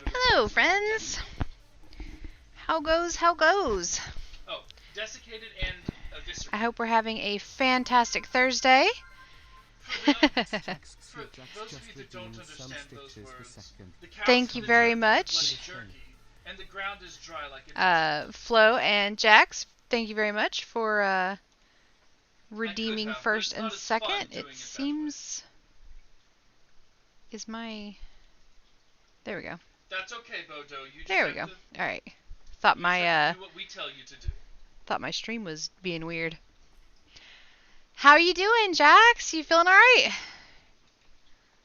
Hello, friends. How goes? How goes? Oh, desiccated and eviscerated. I hope we're having a fantastic Thursday. For those of you that don't understand those words, the cows Thank for you the very jerky, much. the bloody jerky, and the ground is dry like it is. Flo and Jax, thank you very much for redeeming have, first but and it's not as fun second. doing It it that seems... Is my... There we go. That's okay, Bodo. You just There we have go. to, Alright. Thought you just have my, to do what we tell you to do. thought my stream was being weird. How are you doing, Jax? You feeling alright?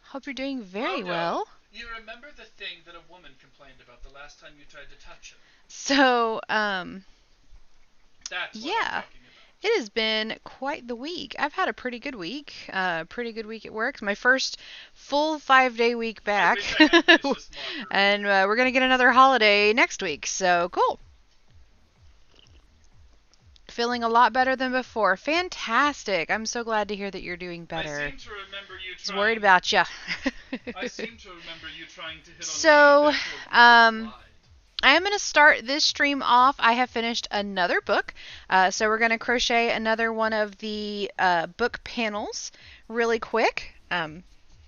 Hope you're doing very Bodo, well. you remember the thing that a woman complained about the last time you tried to touch her? So, That's what I'm yeah. talking about. It has been quite the week. I've had a pretty good week. Pretty good week at work. It's my first full 5-day week back. I wish I had finished this marker. And we're going to get another holiday next week. So, cool. Feeling a lot better than before. Fantastic. I'm so glad to hear that you're doing better. I seem to remember you I was trying... worried about you. I seem to remember you trying to hit on So, me before I am going to start this stream off. I have finished another book. So we're going to crochet another one of the book panels really quick. Now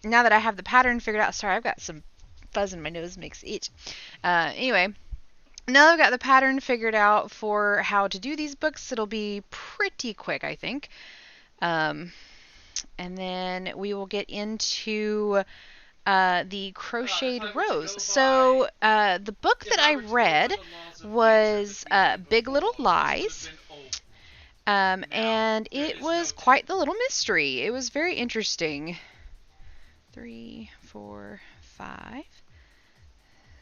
that I have the pattern figured out. Sorry, I've got some fuzz in my nose. Makes it itch. Anyway, now that I've got the pattern figured out for how to do these books, it'll be pretty quick, I think. And then we will get into... the crocheted rose. So the book that I read was Big Little Lies, and it was quite the little mystery. It was very interesting. 3, 4, 5,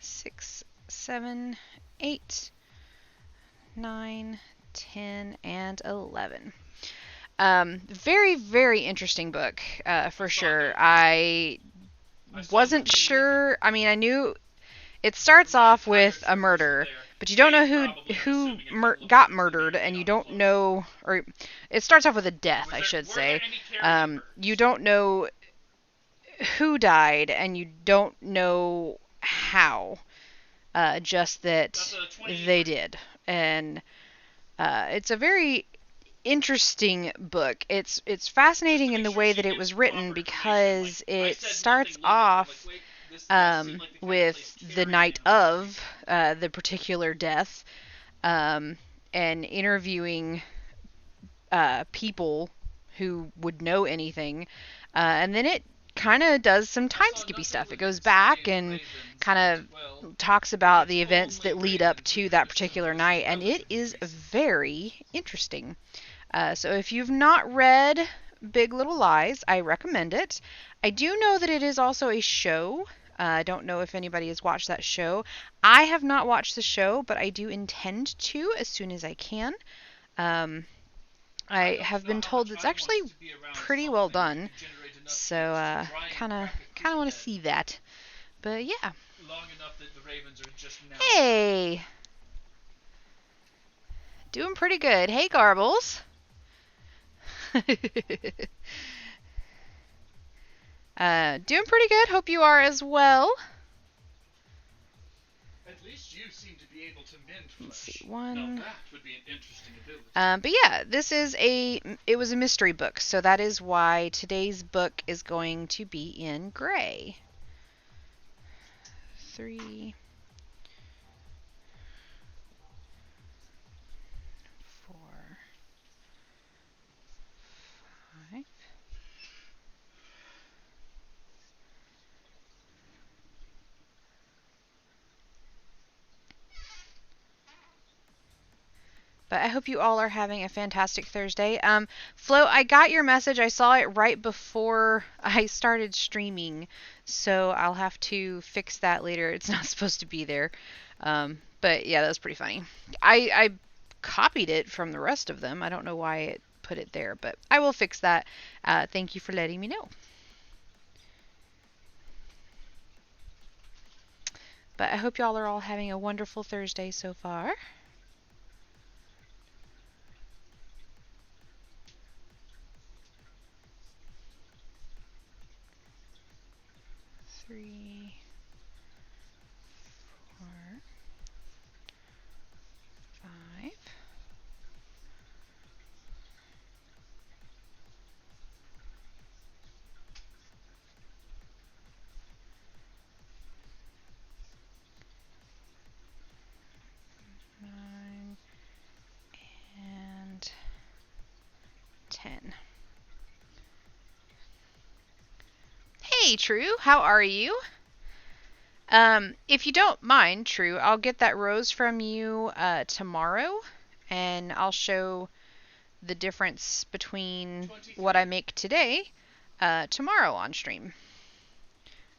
6, 7, 8, 9, 10, and 11. Very, very interesting book, for sure. I wasn't sure. I mean, I knew it starts off with a murder, but you don't know who got murdered, and you don't know, or it starts off with a death, I should say. You don't know who died, and you don't know how. Just that they did, and it's a very interesting book. It's fascinating in the way that it was written because it starts off with the night of the particular death, and interviewing people who would know anything, and then it kind of does some time skippy stuff. It goes back and kind of talks about the events that lead up to that particular night, and it is very interesting. So if you've not read Big Little Lies, I recommend it. I do know that it is also a show. I don't know if anybody has watched that show. I have not watched the show, but I do intend to as soon as I can. I have been told it's actually pretty well done, so kind of want to see that. But yeah. Hey! Doing pretty good. Hey, Garbles! Doing pretty good. Hope you are as well. At least you seem to be able to mend flesh. Let's see, one. Now that would be an interesting ability. But yeah, it was a mystery book, so that is why today's book is going to be in gray. 3, 4, 5. But I hope you all are having a fantastic Thursday. Flo, I got your message. I saw it right before I started streaming, so I'll have to fix that later. It's not supposed to be there. But yeah, that was pretty funny. I copied it from the rest of them. I don't know why it put it there, but I will fix that. Thank you for letting me know. But I hope y'all are all having a wonderful Thursday so far. Three, Hey, True. How are you? If you don't mind, True, I'll get that rose from you tomorrow, and I'll show the difference between what I make today tomorrow on stream.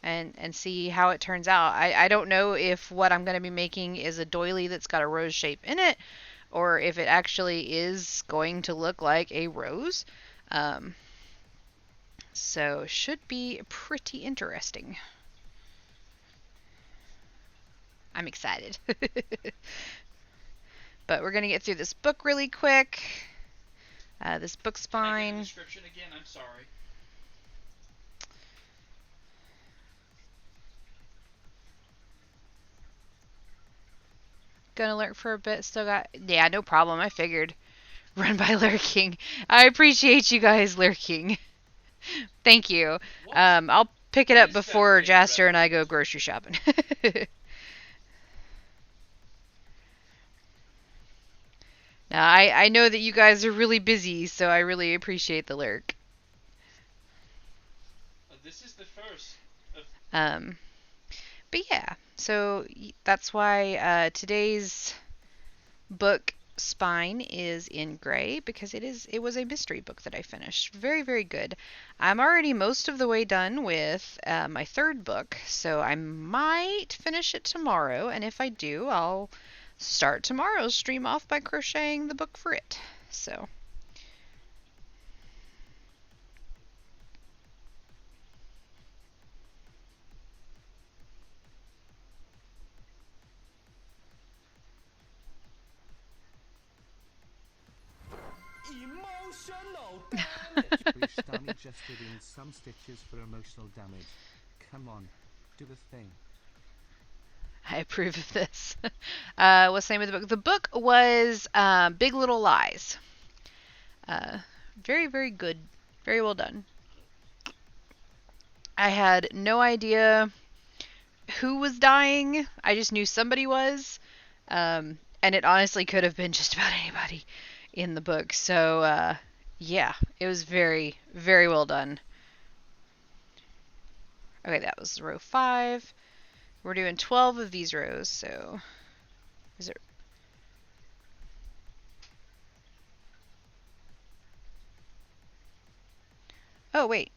And see how it turns out. I don't know if what I'm going to be making is a doily that's got a rose shape in it, or if it actually is going to look like a rose. So should be pretty interesting. I'm excited. But we're going to get through this book really quick. This book spine. Can I get the description again? I'm sorry. Gonna lurk for a bit. Still got... Yeah, no problem. I figured. Run by lurking. I appreciate you guys lurking. Thank you. I'll pick it up before Jaster and I go grocery shopping. Now, I know that you guys are really busy, so I really appreciate the lurk. This is the first. But yeah, so that's why today's book spine is in gray, because it was a mystery book that I finished. Very, very good. I'm already most of the way done with my third book, so I might finish it tomorrow, and if I do, I'll start tomorrow's stream off by crocheting the book for it. So Emotional damage! Bruce Stanley just did in some stitches for emotional damage. Come on, do the thing. I approve of this. What's the name of the book? The book was Big Little Lies. Very, very good. Very well done. I had no idea who was dying. I just knew somebody was. And it honestly could have been just about anybody in the book. So, yeah, it was very, very well done. Okay, that was row 5. We're doing 12 of these rows, so is it... Oh, wait.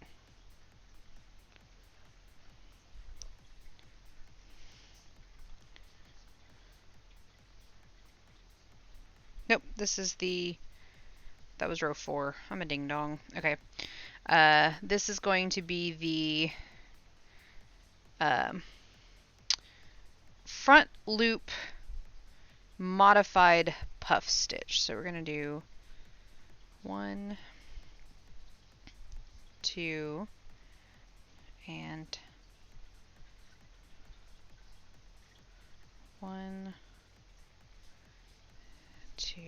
Nope, this is the... That was row 4. I'm a ding-dong. Okay. This is going to be the front loop modified puff stitch. So we're going to do 1, 2, and 1, 2.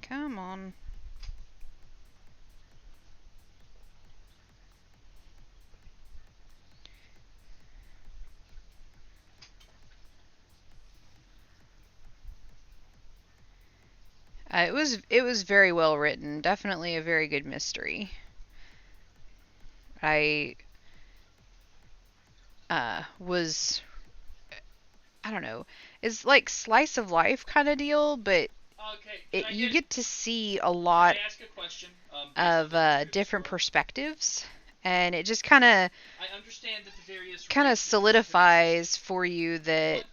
Come on. It was very well written. Definitely a very good mystery. I don't know. It's like slice of life kind of deal, but you get to see a lot of different perspectives, and it just kind of solidifies for you that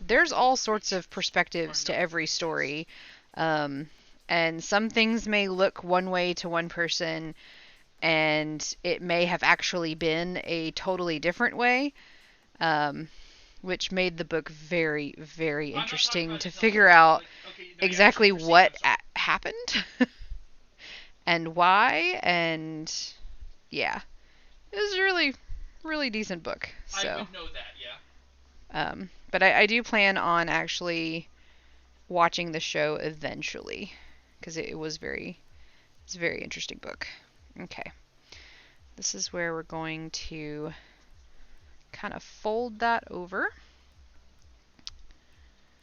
there's all sorts of perspectives to every story, and some things may look one way to one person, and it may have actually been a totally different way, which made the book very, very interesting to figure out exactly what happened and why, and yeah, it was a really, really decent book. So I would know that, yeah. But I do plan on actually watching the show eventually, because it's a very interesting book. Okay, this is where we're going to kind of fold that over.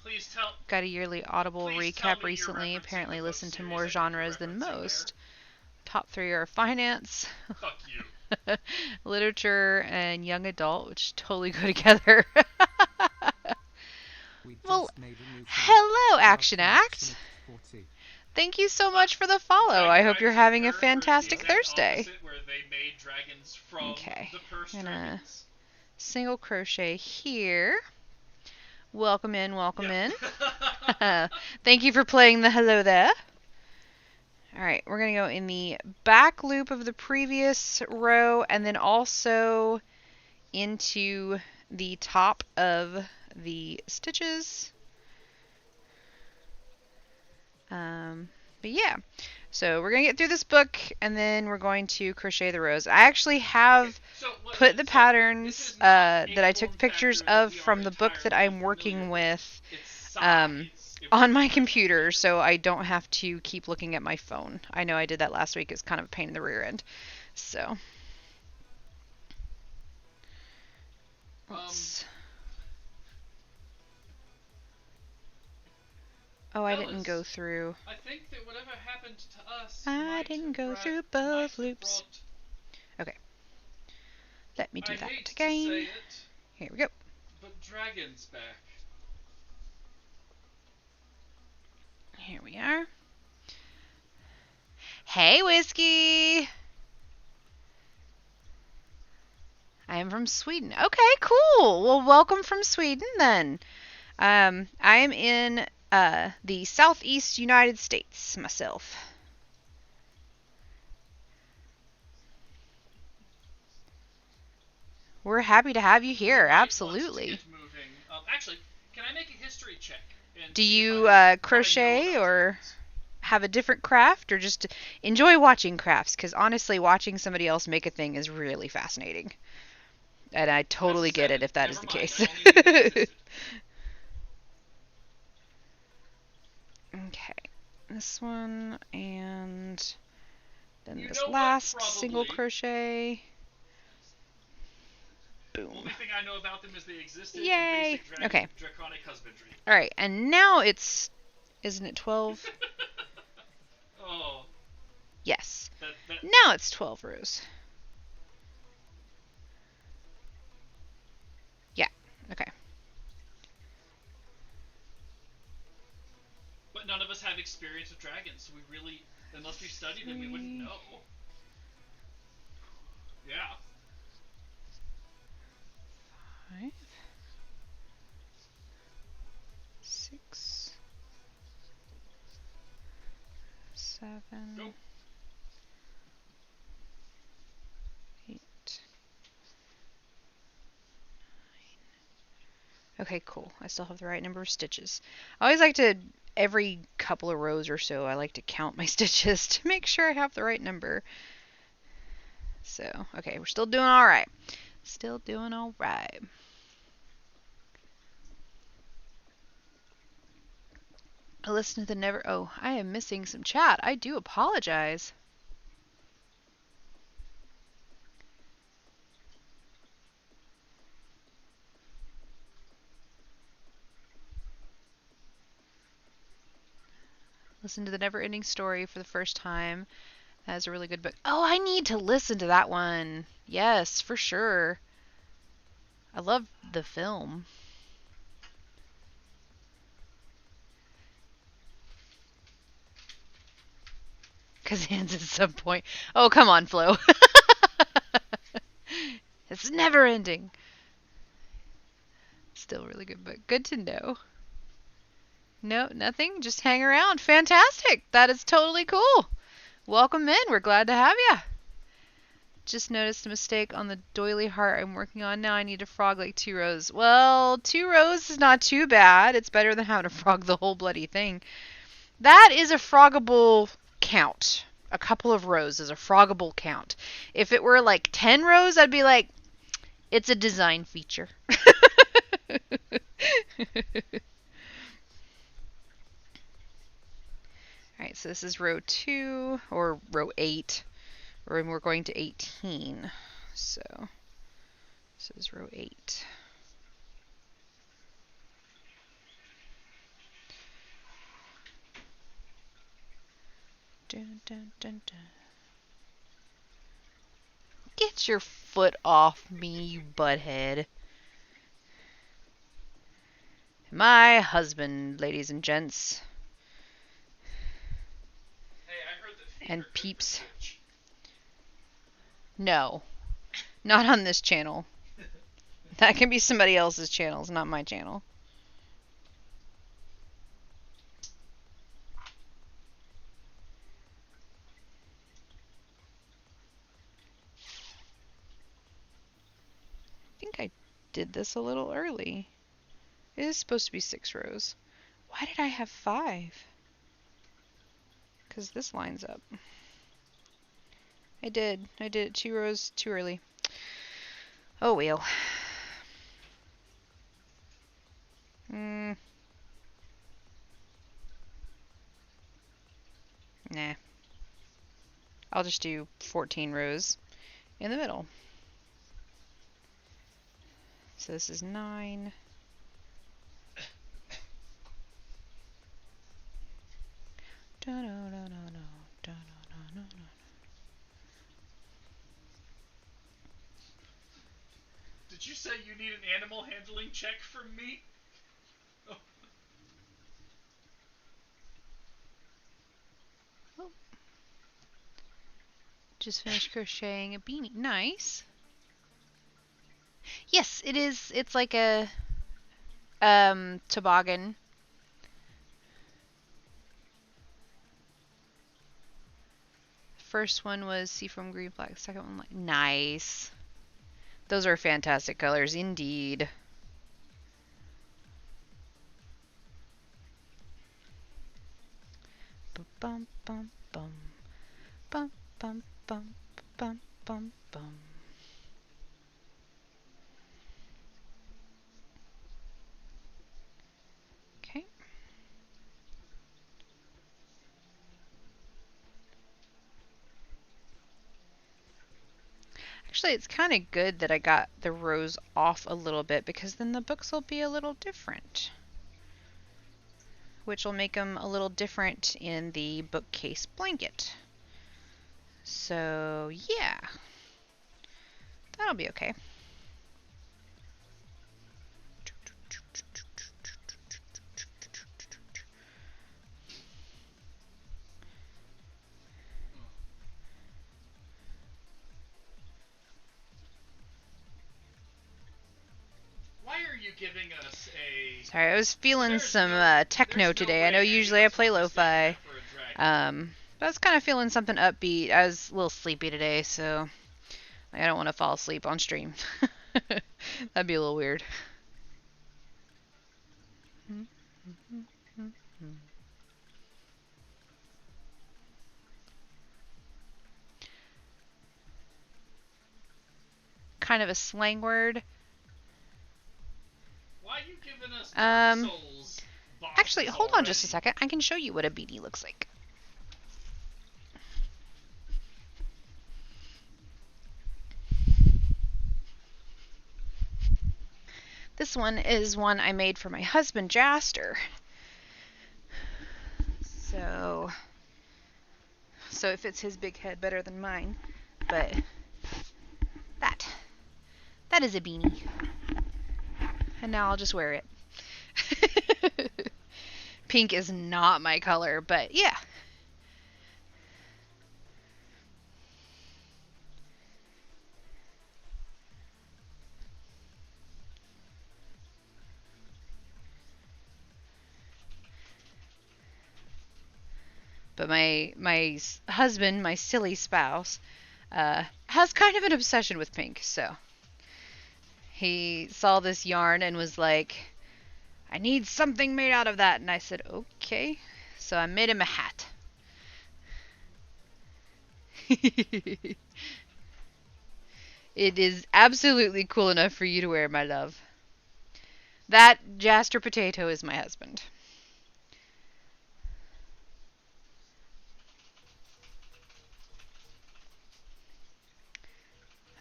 Please tell. Got a yearly Audible Please tell recap me you're recently. referencing Apparently the book listened to series more I think you're genres than referencing most. Top 3 are finance, Fuck you. literature, and young adult, which totally go together. We just Well, made a new film. hello, Action Welcome, Act. Summit 40. Thank you so much for the follow. I hope you're having a fantastic Thursday. Where they made dragons from Okay, the purse gonna dragons. single crochet here. Welcome in, welcome in. Thank you for playing the hello there. Alright, we're going to go in the back loop of the previous row and then also into the top of the stitches. But yeah, so we're going to get through this book and then we're going to crochet the rows. I actually have put the patterns that I took pictures of from the book that I'm working with on my computer, so I don't have to keep looking at my phone. I know I did that last week. It's kind of a pain in the rear end. So. Oh, I didn't go through. I think that whatever happened to us. I didn't go through both loops. Okay. Let me do that again. Here we go. But Dragon's back. Here we are. Hey, Whiskey! I am from Sweden. Okay, cool. Well, welcome from Sweden then. I am in the southeast United States myself. We're happy to have you here. Absolutely. Actually, can I make a history check? Do you crochet or have a different craft or just enjoy watching crafts? Because honestly, watching somebody else make a thing is really fascinating. And I totally get it if that is the case. Okay, this one and then this last single crochet. Boom. Only thing I know about them is they existed. Yay! Okay. Draconic husbandry. All right, and now it's, isn't it 12? Oh. Yes. Now it's 12 rows. Yeah. Okay. But none of us have experience with dragons, so we really, unless we studied them, we wouldn't know. Yeah. 5, 6, 7, Go. 8, 9. Okay, cool. I still have the right number of stitches. I always like to, every couple of rows or so, I like to count my stitches to make sure I have the right number. So, okay, we're still doing all right. Still doing all right. I listen to the never. Oh, I am missing some chat. I do apologize. Listen to the Never Ending Story for the first time. That is a really good book. Oh, I need to listen to that one. Yes, for sure. I love the film. Because ends at some point. Oh, come on, Flo. It's never ending. Still really good book. Good to know. No, nothing. Just hang around. Fantastic. That is totally cool. Welcome in. We're glad to have you. Just noticed a mistake on the doily heart I'm working on. Now I need to frog like 2 rows. Well, 2 rows is not too bad. It's better than having to frog the whole bloody thing. That is a froggable count. A couple of rows is a froggable count. If it were like 10 rows, I'd be like, it's a design feature. Alright, so this is row 2, or row 8, or we're going to 18. So, this is row 8. Dun, dun, dun, dun. Get your foot off me, you butthead. My husband, ladies and gents. Hey, I heard that feet And are good for peeps. Twitch. No. Not on this channel. That can be somebody else's channels, not my channel. I think I did this a little early. It is supposed to be 6 rows. Why did I have 5? Because this lines up. I did it 2 rows too early. Oh well. Nah. I'll just do 14 rows in the middle. So this is 9. Did you say you need an animal handling check from me? Oh. Just finished crocheting a beanie. Nice. Yes, it is. It's like a toboggan. First one was seafoam green black. Second one like nice. Those are fantastic colors indeed. Bum bum bum bum bum bum bum bum bum. Okay. Actually, it's kind of good that I got the rows off a little bit because then the books will be a little different. Which will make them a little different in the bookcase blanket. So, yeah. That'll be okay. Why are you giving us a... Sorry, I was feeling There's some no- techno there's no today. I way know any of usually I us play would be standing lo-fi. up for a dragon. But I was kind of feeling something upbeat. I was a little sleepy today, so I don't want to fall asleep on stream. That'd be a little weird. Kind of a slang word. Why are you giving us Dark Um, Souls bosses Actually, hold on just a already? second. I can show you what a beanie looks like. This one is one I made for my husband, Jaster. So it fits his big head better than mine. But that is a beanie. And now I'll just wear it. Pink is not my color, but yeah. But my husband, my silly spouse, has kind of an obsession with pink. So he saw this yarn and was like, I need something made out of that. And I said, okay. So I made him a hat. It is absolutely cool enough for you to wear, my love. That Jaster Potato is my husband.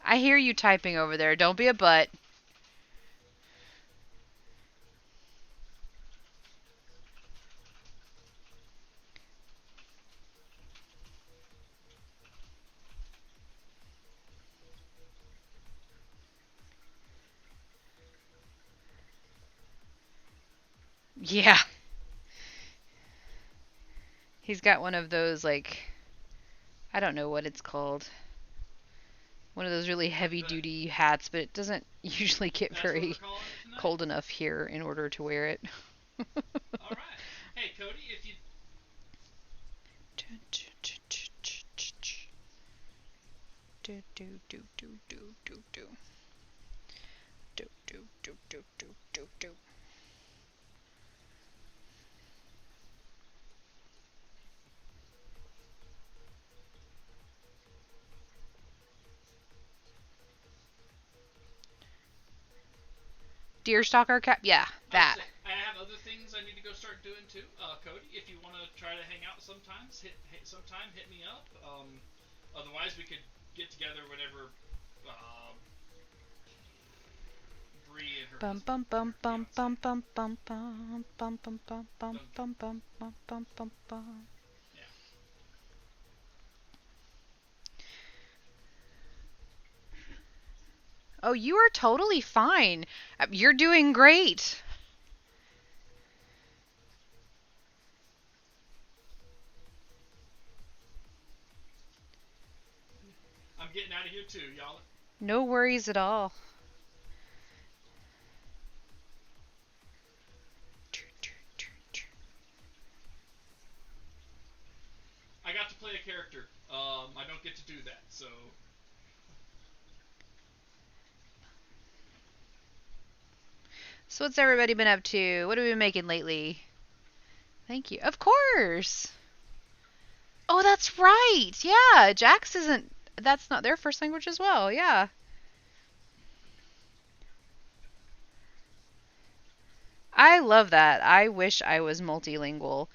I hear you typing over there. Don't be a butt. Yeah. He's got one of those, like, I don't know what it's called. One of those really heavy duty hats, but it doesn't usually get That's what we're very calling it tonight? cold enough here in order to wear it. Alright. Hey, Cody, if you... Do do do do do do do. Do do do do do do do. Deerstalker cap? Yeah, that. I have other things I need to go start doing too. Cody, if you want to try to hang out sometimes, hit me up. Otherwise, we could get together whenever Bree and her Bum husband bum bum or bum fiance. bum bum bum bum bum bum bum bum bum bum bum bum bum bum. Yeah. Oh, you are totally fine. You're doing great. I'm getting out of here too, y'all. No worries at all. I got to play a character. I don't get to do that, so... So what's everybody been up to? What have we been making lately? Thank you. Of course. Oh, that's right. Yeah, Jax isn't... That's not their first language as well. Yeah. I love that. I wish I was multilingual.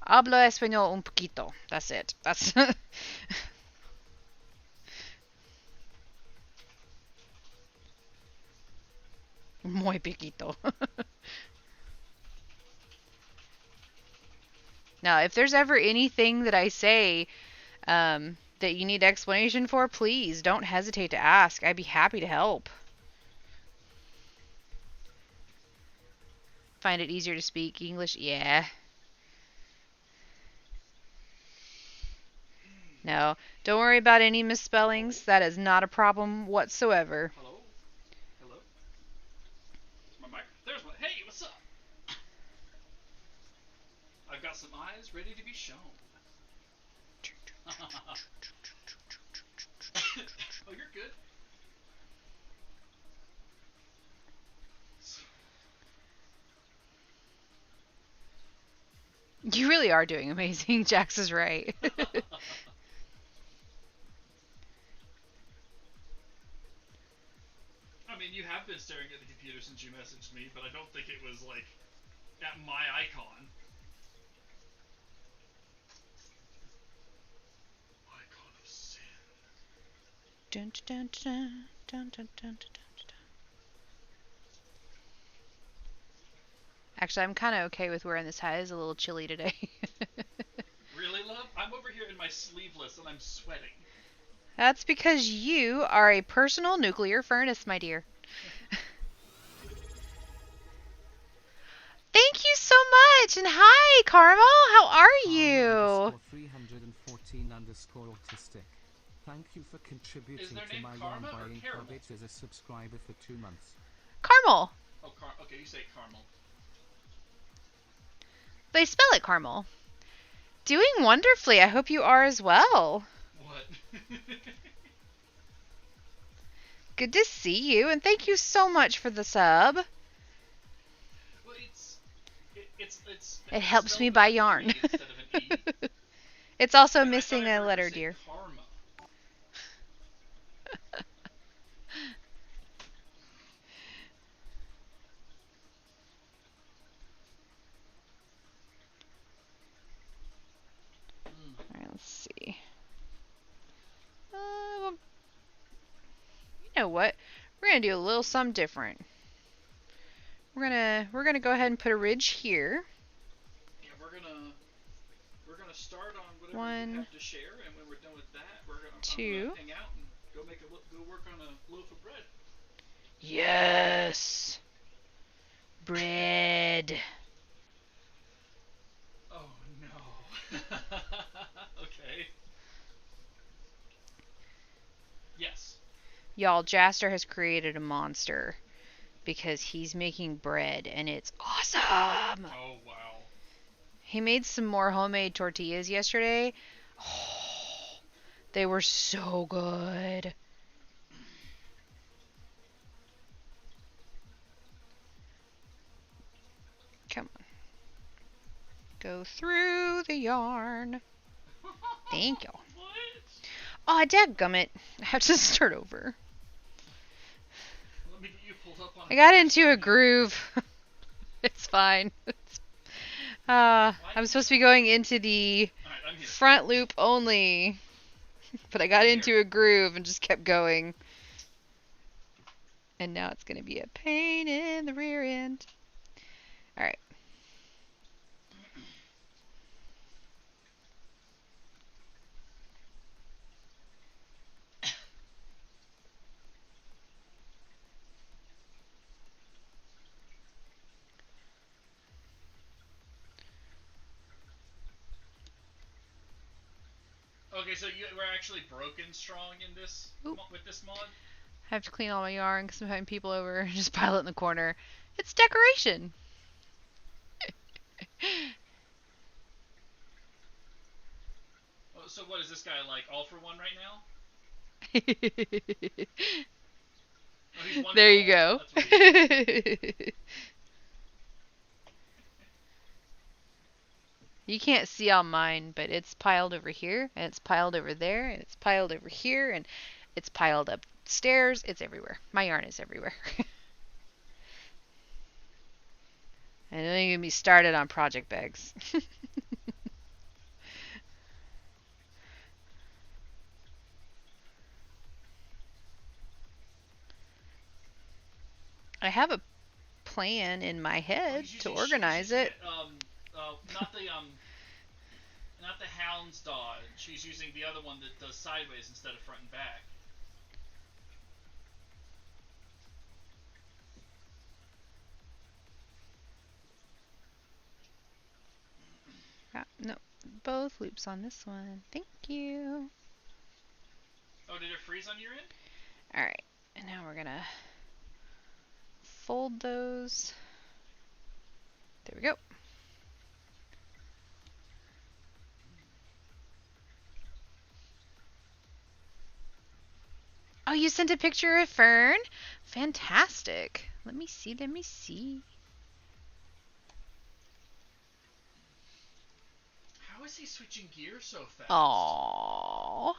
Hablo español un poquito. That's it. That's... Muy poquito. Now, if there's ever anything that I say that you need explanation for, please don't hesitate to ask. I'd be happy to help. Find it easier to speak English? Yeah. No, don't worry about any misspellings. That is not a problem whatsoever. Hello? Hello? My mic. There's my... Hey, what's up? I've got some eyes ready to be shown. Oh, you're good. You really are doing amazing. Jax is right. I mean, you have been staring at the computer since you messaged me, but I don't think it was, like, at my icon. Icon of sin. Dun, dun, dun, dun, dun, dun, dun, dun. Actually, I'm kind of okay with wearing this hat. It's a little chilly today. Really, love? I'm over here in my sleeveless and I'm sweating. That's because you are a personal nuclear furnace, my dear. Thank you so much, and hi, Carmel. How are you? 314_autistic. Thank you for contributing their to name my yarn Karma or buying Caramel? habit as a subscriber for 2 months. Carmel. Oh, okay, you say caramel. They spell it Carmel. Doing wonderfully. I hope you are as well. What? Good to see you, and thank you so much for the sub. Well, It helps me buy yarn. Instead of an E. It's also And I missing thought I a heard you letter, say dear. Karma. Alright, let's see. You know what? We're gonna do a little something different. We're gonna go ahead and put a ridge here. Yeah, we're gonna start on whatever One, you have to share, and when we're done with that, I'm two. gonna hang out and go work on a loaf of bread. Yes. bread. Oh no. Okay. Yes. Y'all, Jaster has created a monster because he's making bread and it's awesome. Oh wow. He made some more homemade tortillas yesterday. Oh, they were so good. Come on. Go through the yarn. Thank you. What? Oh, dadgummit. I have to start over. Let me get you pulled up on. I got into a groove. It's fine. I'm supposed to be going into the Alright, I'm here. front loop only. But I got I'm into here. a groove and just kept going. And now it's going to be a pain in the rear end. Alright. Okay, so you were actually broken strong in this Oop. with this mod. I have to clean all my yarn because I'm having people over and just pile it in the corner. It's decoration. Oh, so what is this guy like? All for one right now? Oh, he's one There for you all. go. That's what he is. You can't see all mine, but it's piled over here, and it's piled over there, and it's piled over here, and it's piled upstairs. It's everywhere. My yarn is everywhere. And don't even get me started on project bags. I have a plan in my Oh, head he's to using organize it. not the Hound's dodge. She's using the other one that does sideways instead of front and back. No, both loops on this one. Thank you. Oh, did it freeze on your end? Alright, and now we're gonna fold those. There we go. Oh, you sent a picture of Fern? Fantastic. Let me see, let me see. How is he switching gears so fast? Aww.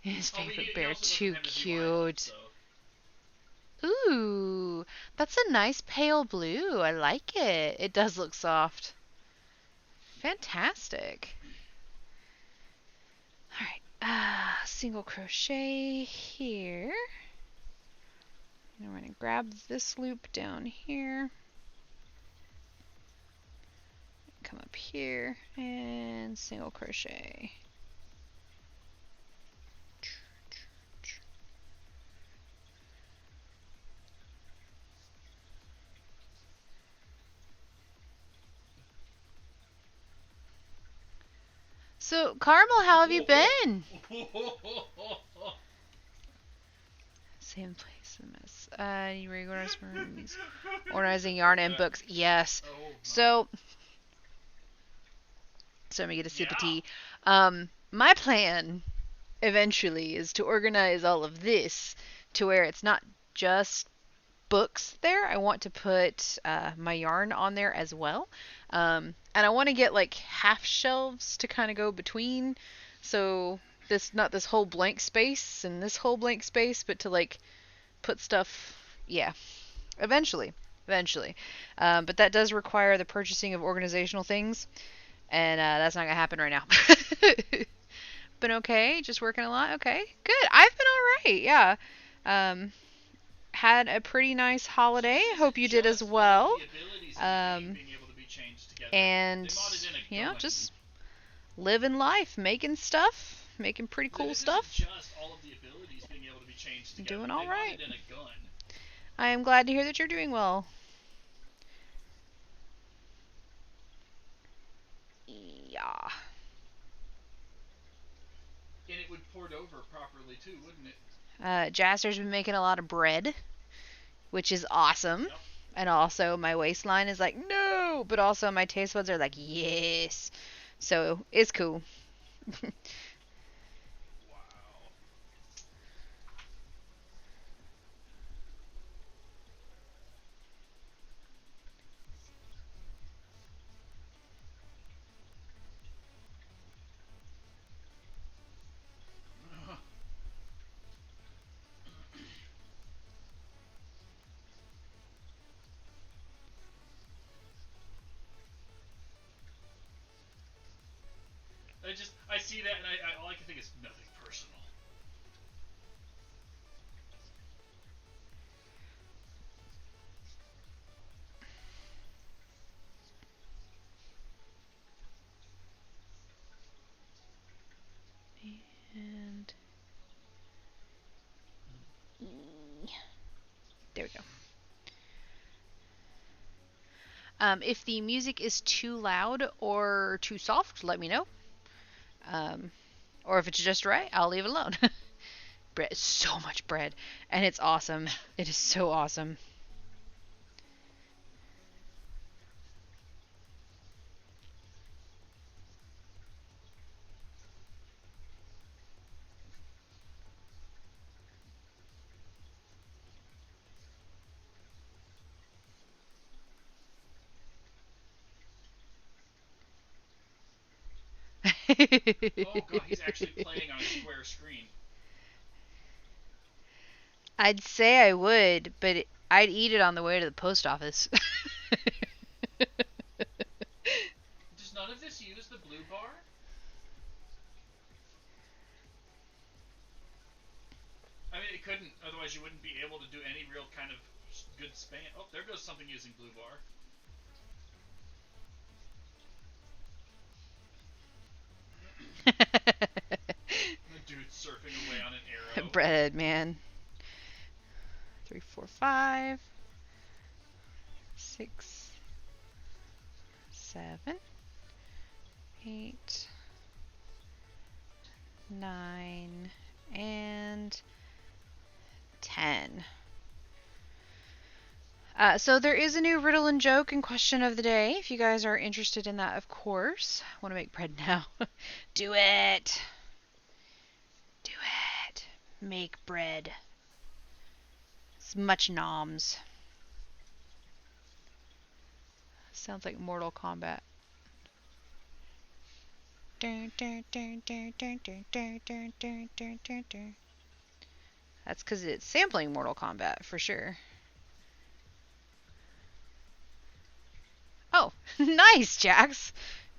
His Oh, but favorite he bear, also doesn't too have his UI on, cute. so. Ooh, that's a nice pale blue. I like it. It does look soft. Fantastic. Alright, single crochet here. And I'm going to grab this loop down here. Come up here and single crochet. So, Carmel, how have you been? Same place in this. You reorganize rooms. Organizing yarn and books. Yes. Oh, my. So let me get a sip of tea. My plan eventually is to organize all of this to where it's not just books there. I want to put my yarn on there as well. And I want to get like half shelves to kind of go between. So not this whole blank space and this whole blank space, but to like put stuff, yeah, eventually. But that does require the purchasing of organizational things. And that's not going to happen right now. Been okay? Just working a lot? Okay, good. I've been alright, yeah. Had a pretty nice holiday. Hope you did as well. And, you know, just living life, making stuff, making pretty cool stuff. Doing alright. I am glad to hear that you're doing well. And it would port over properly too, wouldn't it? Jaster's been making a lot of bread, which is awesome. Yep. And also my waistline is like, no, but also my taste buds are like, yes. So it's cool. Wow. I see that and all I can think is nothing personal. And there we go. If the music is too loud or too soft, let me know. Or if it's just right, I'll leave it alone. Bread, so much bread, and it's awesome. It is so awesome. Oh god, he's actually playing on a square screen. I'd say I would, but I'd eat it on the way to the post office. Does none of this use the blue bar? I mean, it couldn't, otherwise you wouldn't be able to do any real kind of good span. Oh, there goes something using blue bar. The dude's surfing away on an arrow. Bread, man. 3, 4, 5, 6, 7, 8, 9, and 10. So there is a new riddle and joke and question of the day. If you guys are interested in that, of course. I want to make bread now. Do it. Do it. Make bread. It's much noms. Sounds like Mortal Kombat. That's because it's sampling Mortal Kombat, for sure. Oh, nice, Jax.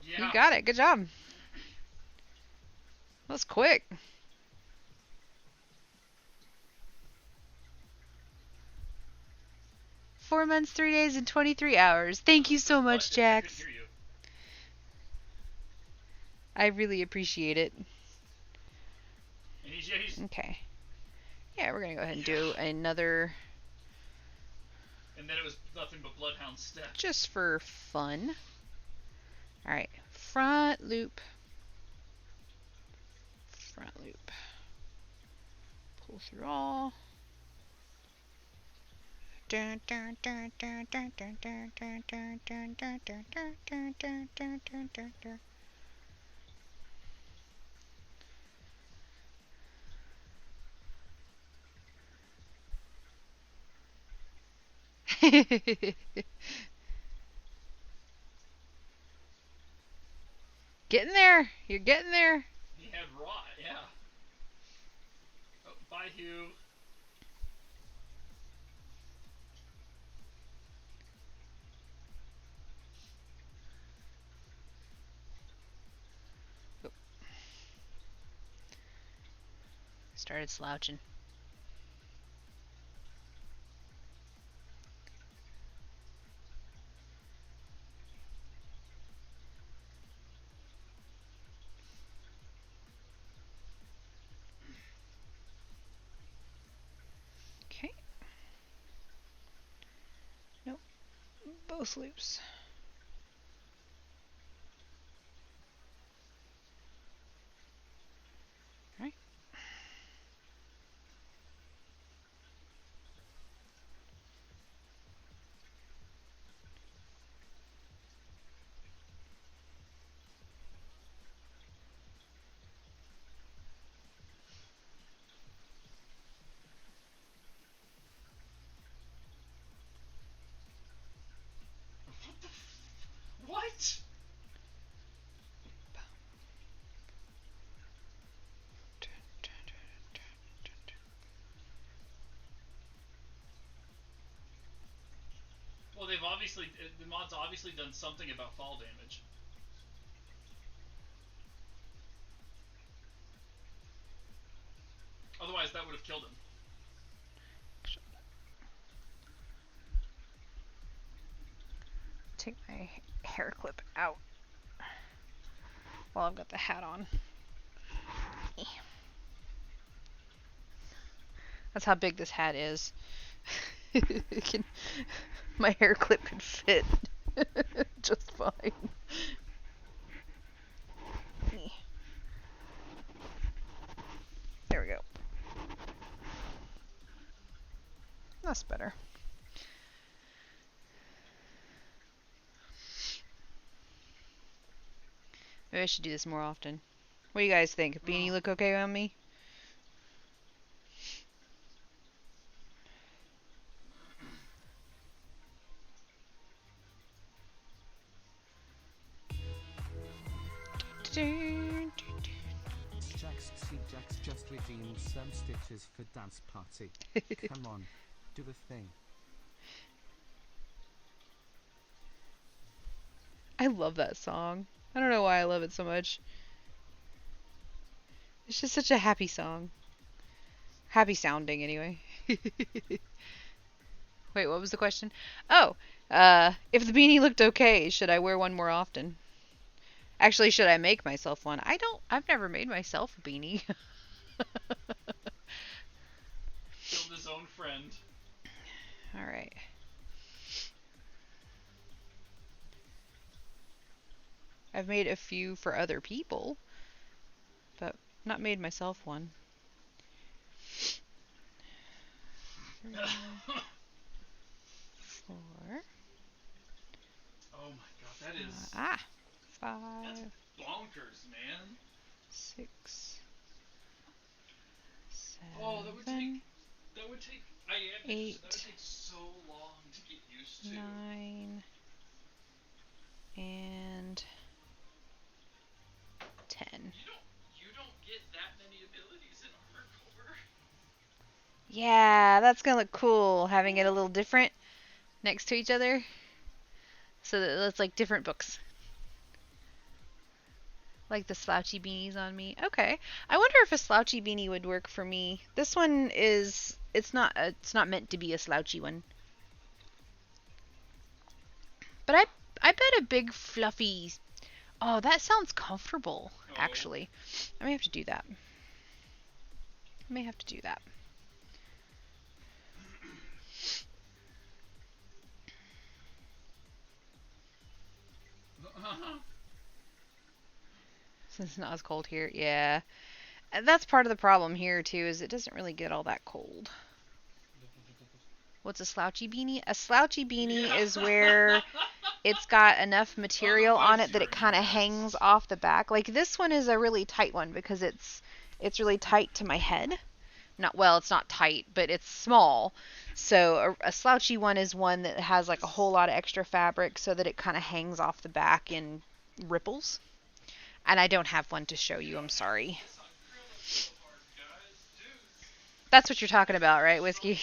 Yeah. You got it. Good job. That was quick. Four months, 3 days, and 23 hours. Thank you so much, What? Jax. I couldn't hear you. I really appreciate it. And he's Okay. Yeah, we're going to go ahead and do another and then it was nothing but Bloodhound Step. just for fun. Alright, front loop. Front loop. Pull through all. Getting there. You're getting there. He had rot, yeah. Oh, bye, Hugh. Started slouching. Okay. Nope. Both loops. What? Well, the mod's obviously done something about fall damage. Otherwise, that would have killed him. Take my hair clip out while I've got the hat on. That's how big this hat is. My hair clip could fit just fine. There we go. That's better. Maybe I should do this more often. What do you guys think? Beanie look okay on me? Jack's just redeemed some stitches for dance party. Come on, do the thing. I love that song. I don't know why I love it so much. It's just such a happy song. Happy sounding, anyway. Wait, what was the question? Oh, if the beanie looked okay, should I wear one more often? Actually, should I make myself one? I've never made myself a beanie. Killed his own friend. Alright. I've made a few for other people, but not made myself one. 3, 4. Oh my god, that is... 5. That's bonkers, man. 6. 7. Oh, that would take... That would take 8. That would take so long to get used to. 9. And 10. You don't get that many abilities in Armored Core. Yeah, that's gonna look cool, having it a little different next to each other. So that it's like different books. Like the slouchy beanies on me. Okay. I wonder if a slouchy beanie would work for me. This one is... It's not meant to be a slouchy one. But I bet a big fluffy... Oh, that sounds comfortable, actually. I may have to do that. Since it's not as cold here. Yeah. That's part of the problem here, too, is it doesn't really get all that cold. What's a slouchy beanie? A slouchy beanie is where it's got enough material on it that it kind of hangs off the back. Like this one is a really tight one because it's really tight to my head. It's not tight, but it's small. So a slouchy one is one that has like a whole lot of extra fabric so that it kind of hangs off the back in ripples. And I don't have one to show you, I'm sorry. That's what you're talking about, right, Whiskey?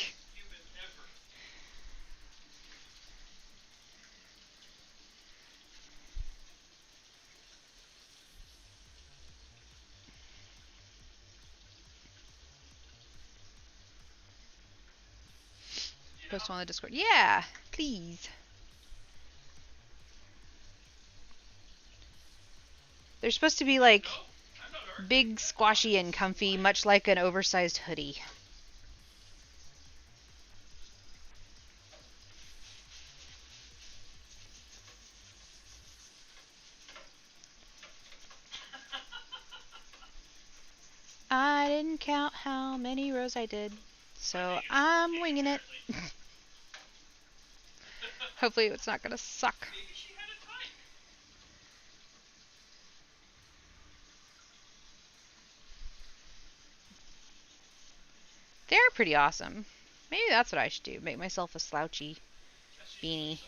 Post one on the Discord. Yeah, please. They're supposed to be like big, squashy, and comfy, much like an oversized hoodie. I didn't count how many rows I did, so I'm winging it. Hopefully it's not gonna suck. They're pretty awesome. Maybe that's what I should do. Make myself a slouchy beanie.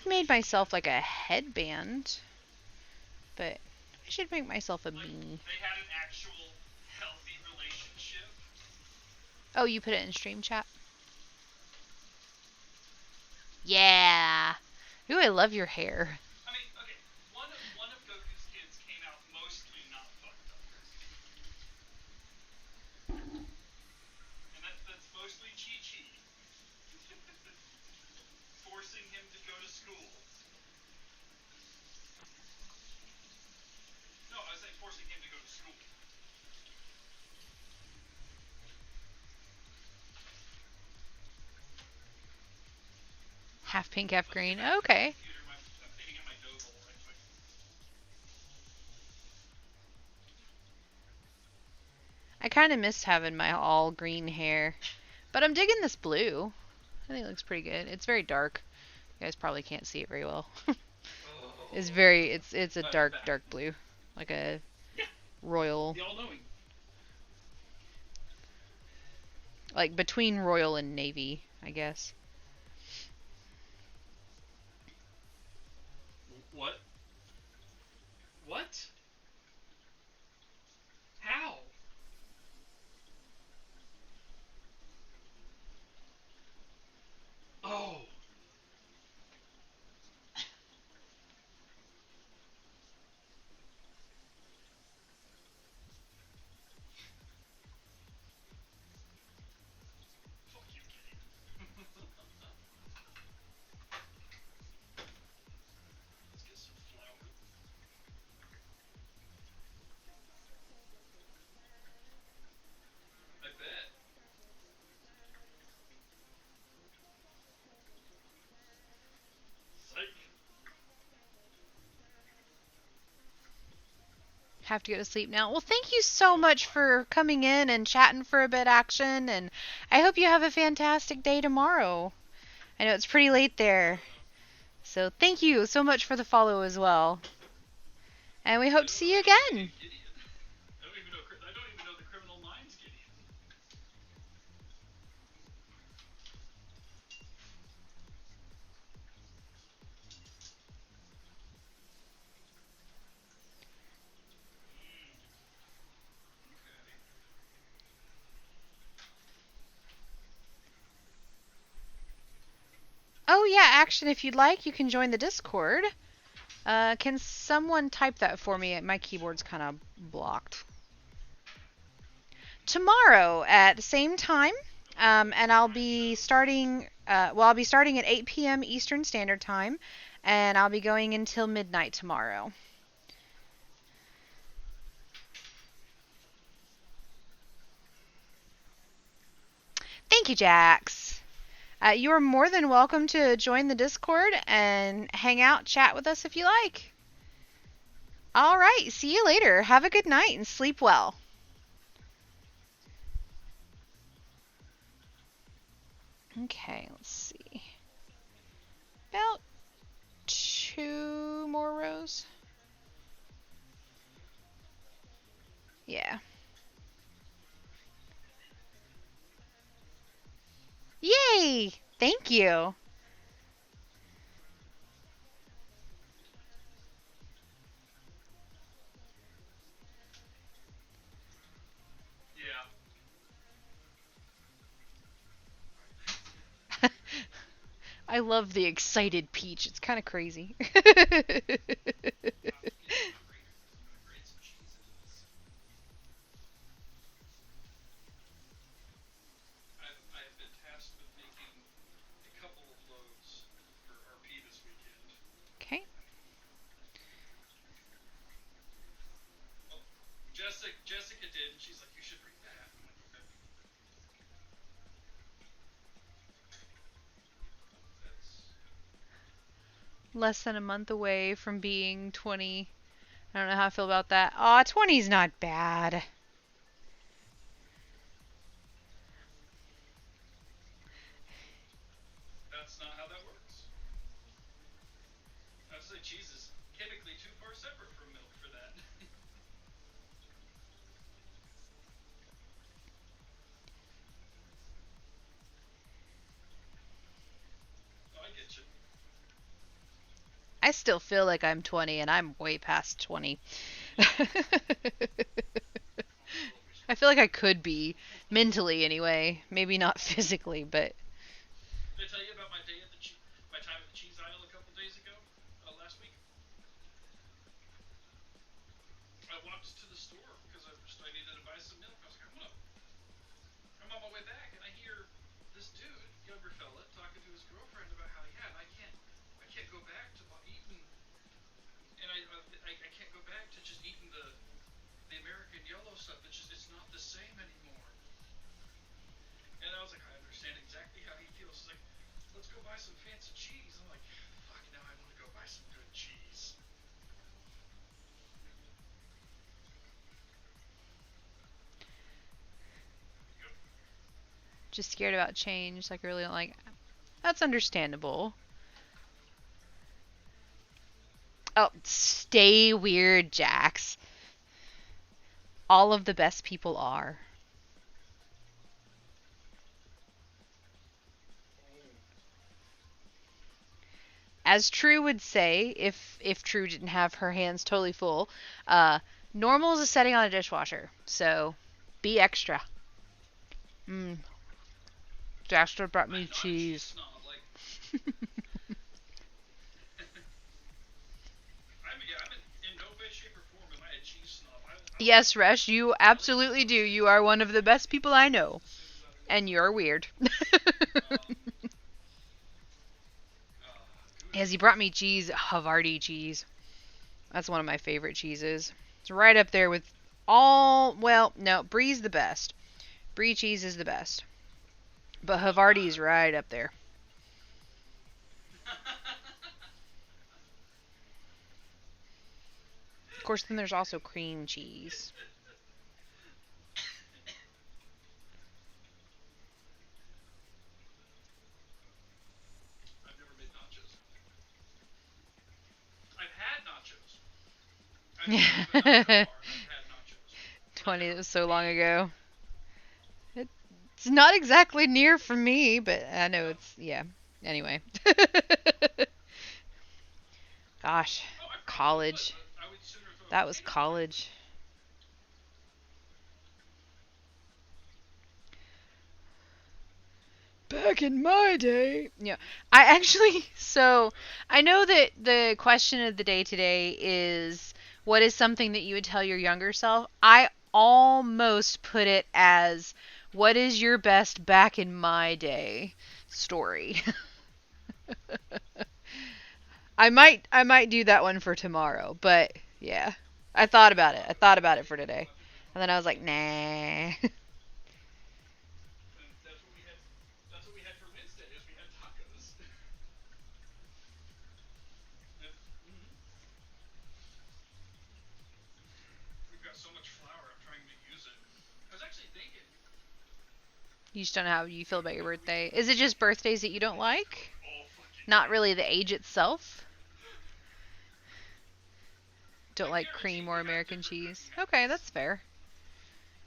made myself like a headband, but I should make myself a Like, beanie. they had an actual healthy relationship. Oh, you put it in stream chat? Yeah. Ooh, I love your hair. I mean, okay, one of Goku's kids came out mostly not fucked up. And that's mostly Chi-Chi. Forcing him to go to school. No, I was saying forcing him to go to school. Half pink, half green. Okay. I'm thinking at my dough bowl right quick. I kind of miss having my all green hair, but I'm digging this blue. I think it looks pretty good. It's very dark. You guys probably can't see it very well. It's a dark blue, like a royal, The all-knowing. like between royal and navy, I guess. What? What? How? Oh. Fuck you, Gideon. Let's get some flour. I bet. Psych. Have to go to sleep now. Well, thank you so much for coming in and chatting for a bit, Action, and I hope you have a fantastic day tomorrow. I know it's pretty late there. So thank you so much for the follow as well. And we hope to see you again. Gideon. I don't even know the Criminal Minds Gideon. Oh yeah, Action, if you'd like, you can join the Discord. Can someone type that for me? My keyboard's kind of blocked. Tomorrow at the same time, and I'll be starting. I'll be starting at 8 p.m. Eastern Standard Time, and I'll be going until midnight tomorrow. Thank you, Jax. You are more than welcome to join the Discord and hang out, chat with us if you like. All right, see you later. Have a good night and sleep well. Okay, let's see. About 2 more rows. Yeah. Yay! Thank you. Yeah. I love the excited Peach. It's kind of crazy. I've been tasked with making a couple of loads for RP this weekend. Okay. Oh, Jessica did, and she's like, you should read that. I'm like, okay. That's... Less than a month away from being 20. I don't know how I feel about that. Aw, 20's not bad. That's not how that works. I have to say, cheese is chemically too far separate from milk for that. Oh, I get you. I still feel like I'm 20, and I'm way past 20. I feel like I could be, mentally anyway. Maybe not physically, but... Did I tell you about my day at my time at the cheese aisle a couple days ago? Last week? I walked to the store because I needed to buy some milk. I was like, I'm on my way back, and I hear this dude, younger fella, talking to his girlfriend about how, yeah, and I can't go back to eating, and I can't go back to just eating the American yellow stuff. It's not the same anymore. And I was like, I understand exactly how he feels. He's like, let's go buy some fancy cheese. I'm like, fuck, now I want to go buy some good cheese. Just scared about change. Like, I really don't like... That's understandable. Oh, stay weird, Jax. All of the best people are. As True would say, if True didn't have her hands totally full, normal is a setting on a dishwasher, so be extra. Jasper brought me cheese. Yes, Resh, you absolutely do. You are one of the best people I know. And you're weird. Yes, he brought me cheese, Havarti cheese. That's one of my favorite cheeses. It's right up there with well, no, Brie's the best. Brie cheese is the best. But Havarti's right up there. Of course, then there's also cream cheese. I've never made nachos. I've had nachos. I've never been out to a bar and I've had nachos. 20, that was so long ago. It's not exactly near for me, but I know it's, yeah. Anyway. Gosh, college. That was college. Back in my day. Yeah. I actually, so, I know that the question of the day today is, what is something that you would tell your younger self? I almost put it as, what is your best back in my day story? I might do that one for tomorrow, but yeah. I thought about it. I thought about it for today. And then I was like, nah. That's what we had for Wednesday, is we had tacos. We've got so much flour, I'm trying to use it. I was actually thinking. You just don't know how you feel about your birthday. Is it just birthdays that you don't like? Not really the age itself? Don't like cream or American cheese? Okay, that's fair.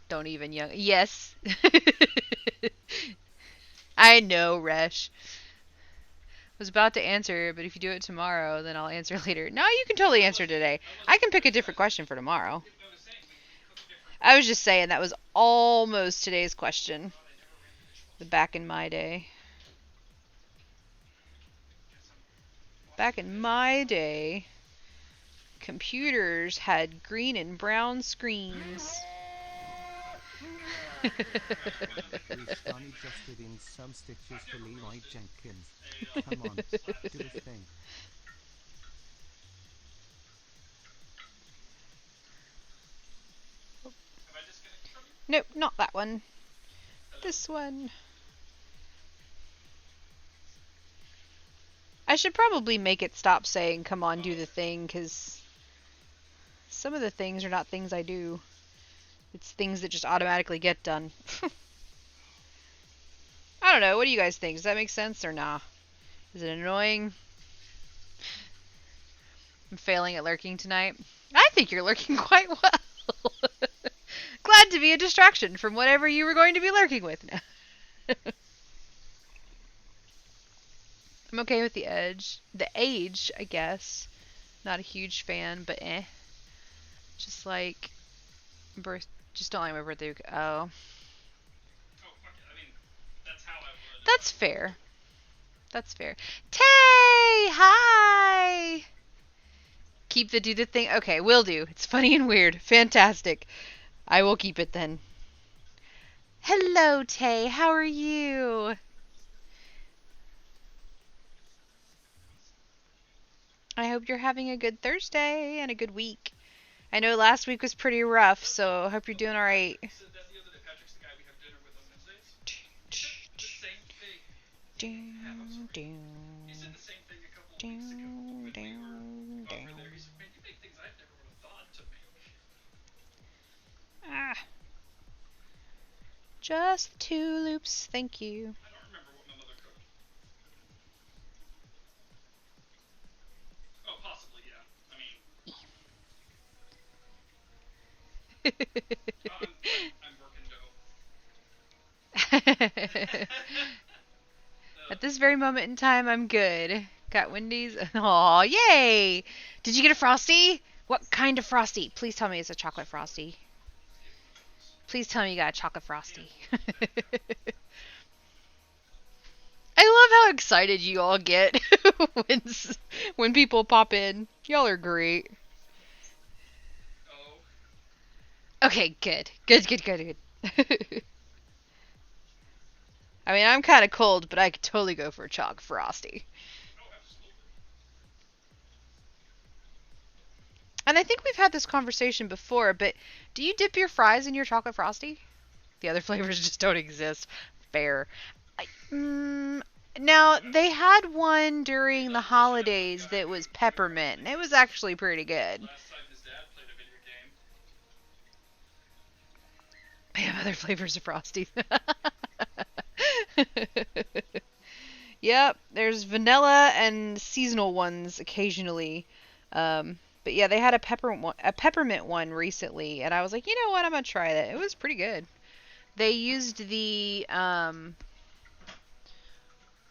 Don't even young. Yes. I know, Resh. Was about to answer, but if you do it tomorrow, then I'll answer later. No, you can totally answer today. I can pick a different question for tomorrow. I was just saying that was almost today's question. The back in my day. Back in my day, computers had green and brown screens. We've Donnie just put in some stitches for Leroy Jenkins. Come on, do a thing. Nope, not that one. This one. I should probably make it stop saying, come on, do the thing, because some of the things are not things I do. It's things that just automatically get done. I don't know. What do you guys think? Does that make sense or nah? Is it annoying? I'm failing at lurking tonight. I think you're lurking quite well. Glad to be a distraction from whatever you were going to be lurking with. I'm okay with the age, I guess. Not a huge fan, but eh. Just like just don't like my birthday. Oh, Oh, fuck it. I mean, that's how I would. that's fair. That's fair. Tay, hi. Keep the do the thing. Okay, will do. It's funny and weird. Fantastic. I will keep it then. Hello, Tay. How are you? I hope you're having a good Thursday and a good week. I know last week was pretty rough, so I hope you're doing all right. He said that the other day. Patrick's the guy we have dinner with on Wednesdays. He said the same thing. He said the same thing a couple of weeks ago when we were over there. He said, "Man, you make things I never would have thought to make." Ah. Just 2 loops, thank you. I don't remember what my mother cooked. Oh, possibly, yeah. I mean, I'm working dough. At this very moment in time, I'm good. Got Wendy's. Aw, yay! Did you get a Frosty? What kind of Frosty? Please tell me it's a chocolate Frosty. Please tell me you got a chocolate Frosty. I love how excited you all get when people pop in. Y'all are great. Oh. Okay, good. Good. I mean, I'm kind of cold, but I could totally go for a chocolate Frosty. Oh, absolutely. And I think we've had this conversation before, but do you dip your fries in your chocolate Frosty? The other flavors just don't exist. Fair. Now, they had one during the holidays that was peppermint, and it was actually pretty good. Last time his dad played a video game. They have other flavors of Frosty. Yep, there's vanilla and seasonal ones occasionally. But yeah, they had a peppermint one recently, and I was like, you know what, I'm gonna try that. It was pretty good. They used the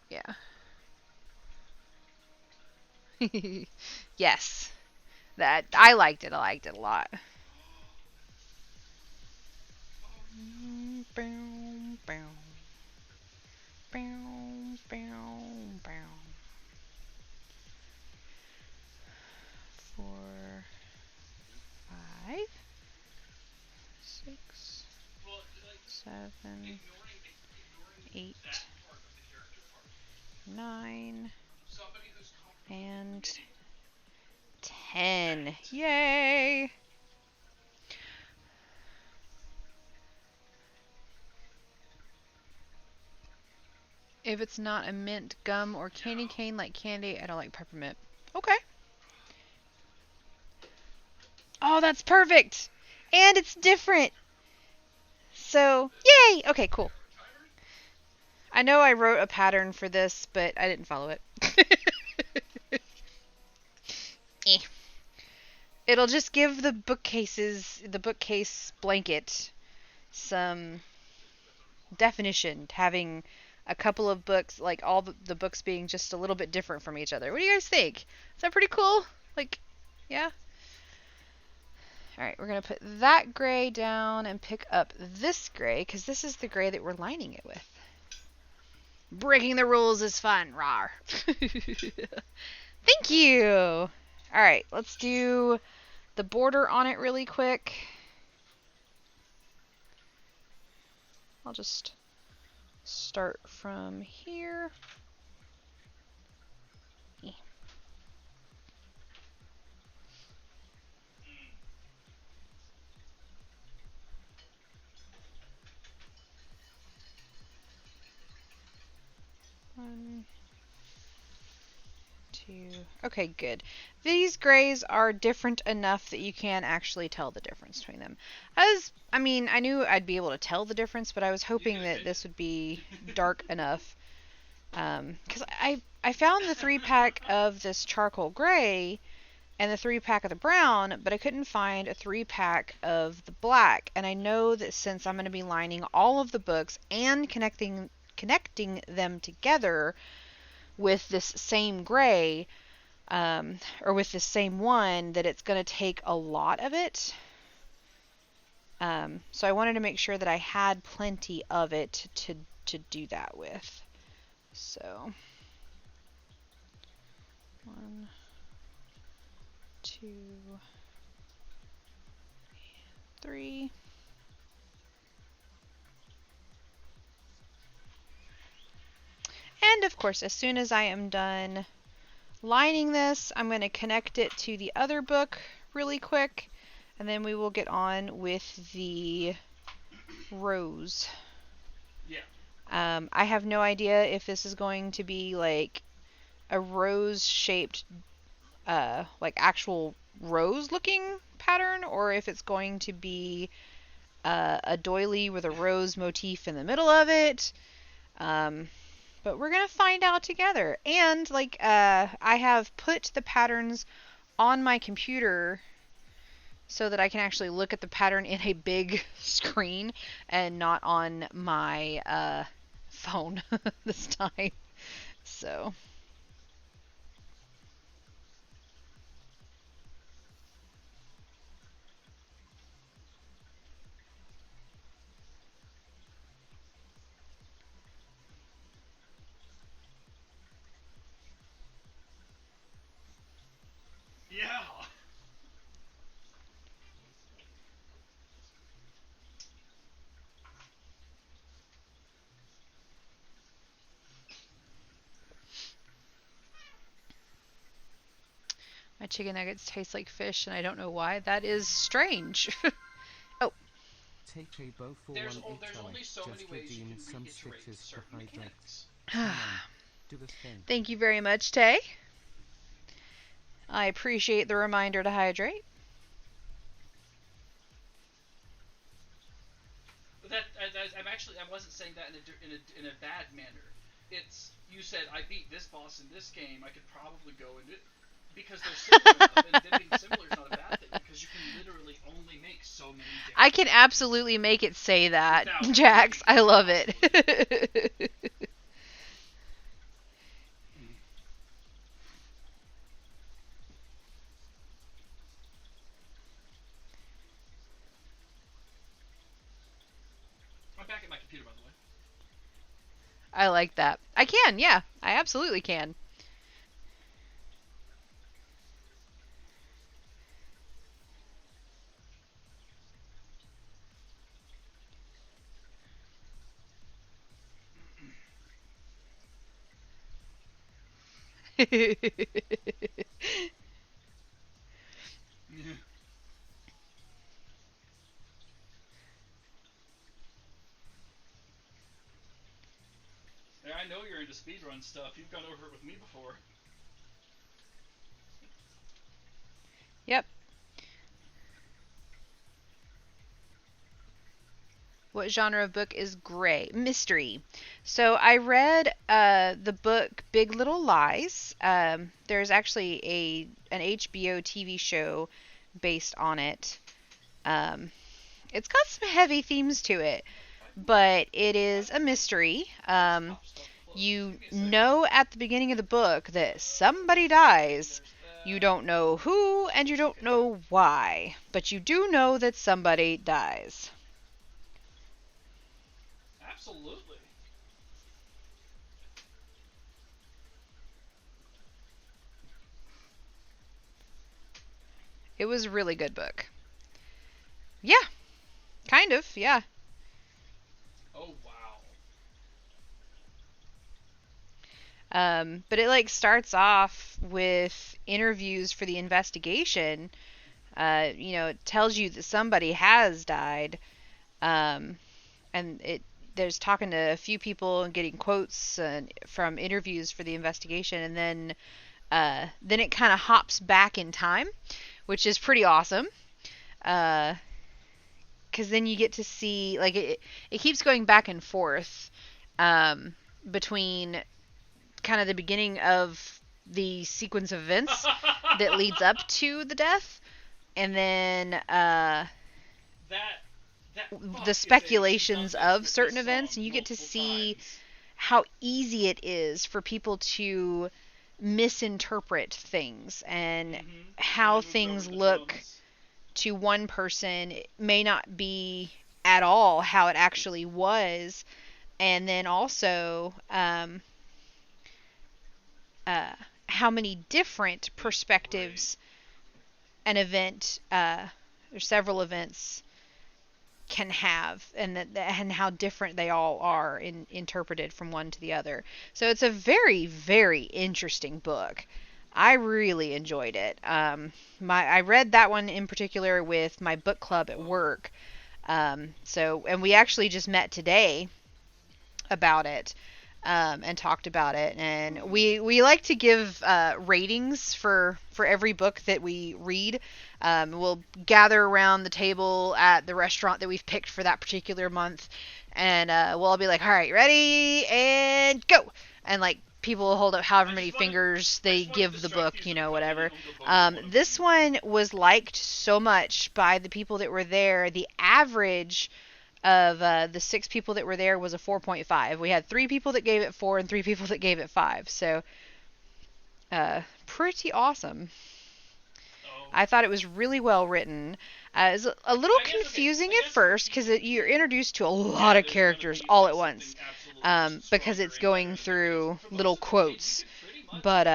yeah. Yes. That I liked it. I liked it a lot. Bow. 4, 5, 6, Well, like, 7, ignoring 8, that part of the character part. 9, Somebody who's comfortable and admitting 10. Yay! If it's not a mint, gum, or candy cane like candy, I don't like peppermint. Okay. Oh, that's perfect! And it's different! So, yay! Okay, cool. I know I wrote a pattern for this, but I didn't follow it. It'll just give the bookcase blanket some definition, having a couple of books, like all the books being just a little bit different from each other. What do you guys think? Is that pretty cool? Like, yeah? Alright, we're going to put that gray down and pick up this gray, because this is the gray that we're lining it with. Breaking the rules is fun, rawr. Thank you! Alright, let's do the border on it really quick. I'll just start from here. One, 2. Okay, good. These grays are different enough that you can actually tell the difference between them. I knew I'd be able to tell the difference, but I was hoping that this would be dark enough. Because I found the 3-pack of this charcoal gray and the 3-pack of the brown, but I couldn't find a 3-pack of the black. And I know that since I'm going to be lining all of the books and connecting them together with this same gray, or with the same one, that it's going to take a lot of it. So I wanted to make sure that I had plenty of it to do that with. So 1, 2, 3. And of course, as soon as I am done lining this, I'm going to connect it to the other book really quick, and then we will get on with the rose. Yeah. I have no idea if this is going to be like a rose-shaped, like actual rose-looking pattern, or if it's going to be a doily with a rose motif in the middle of it. But we're gonna find out together. And like, I have put the patterns on my computer so that I can actually look at the pattern in a big screen and not on my phone this time. So. Yeah. My chicken nuggets taste like fish, and I don't know why. That is strange. Oh. Take a bow for There's one each eye. only so many Just ways you redeem can some reiterate stitches for certain hydrate. mechanics. Come on, do the thing. Thank you very much, Tay. I appreciate the reminder to hydrate. But I wasn't saying that in a bad manner. It's, you said I beat this boss in this game. I could probably go and because they're similar enough, and them being similar is not a bad thing, because you can literally only make so many damage. I can absolutely make it say that, Without Jax. I love it. I'm back at my computer, by the way. I like that. I can, yeah. I absolutely can. Yeah, I know you're into speedrun stuff. You've gone over it with me before. Yep. What genre of book is gray? Mystery. So I read the book Big Little Lies. There's actually an HBO TV show based on it. It's got some heavy themes to it, but it is a mystery. You know at the beginning of the book that somebody dies. You don't know who and you don't know why, but you do know that somebody dies. Absolutely. It was a really good book. Yeah, kind of, yeah. Oh, wow. But it like starts off with interviews for the investigation. It tells you that somebody has died, and there's talking to a few people and getting quotes from interviews for the investigation, and then it kind of hops back in time, which is pretty awesome. Because then you get to see, like, it keeps going back and forth between kind of the beginning of the sequence of events that leads up to the death, and then the speculations of certain events, and you get to see how easy it is for people to misinterpret things, and Mhm. how Really moved things over the look drums. to one person may not be at all how it actually was. And then also uh, how many different perspectives an event or several events can have, and how different they all are interpreted from one to the other. So it's a very, very interesting book. I really enjoyed it. I read that one in particular with my book club at work. And we actually just met today about it, and talked about it. And we like to give ratings for every book that we read. We'll gather around the table at the restaurant that we've picked for that particular month, and we'll all be like, "All right, ready and go!" And like people will hold up however many fingers they give the book, whatever. This one was liked so much by the people that were there. The average of the 6 people that were there was a 4.5. We had 3 people that gave it 4 and 3 people that gave it 5. So pretty awesome. Oh. I thought it was really well written. It was a little confusing at first because you're introduced to a lot of characters all at once, because it's going through little quotes. But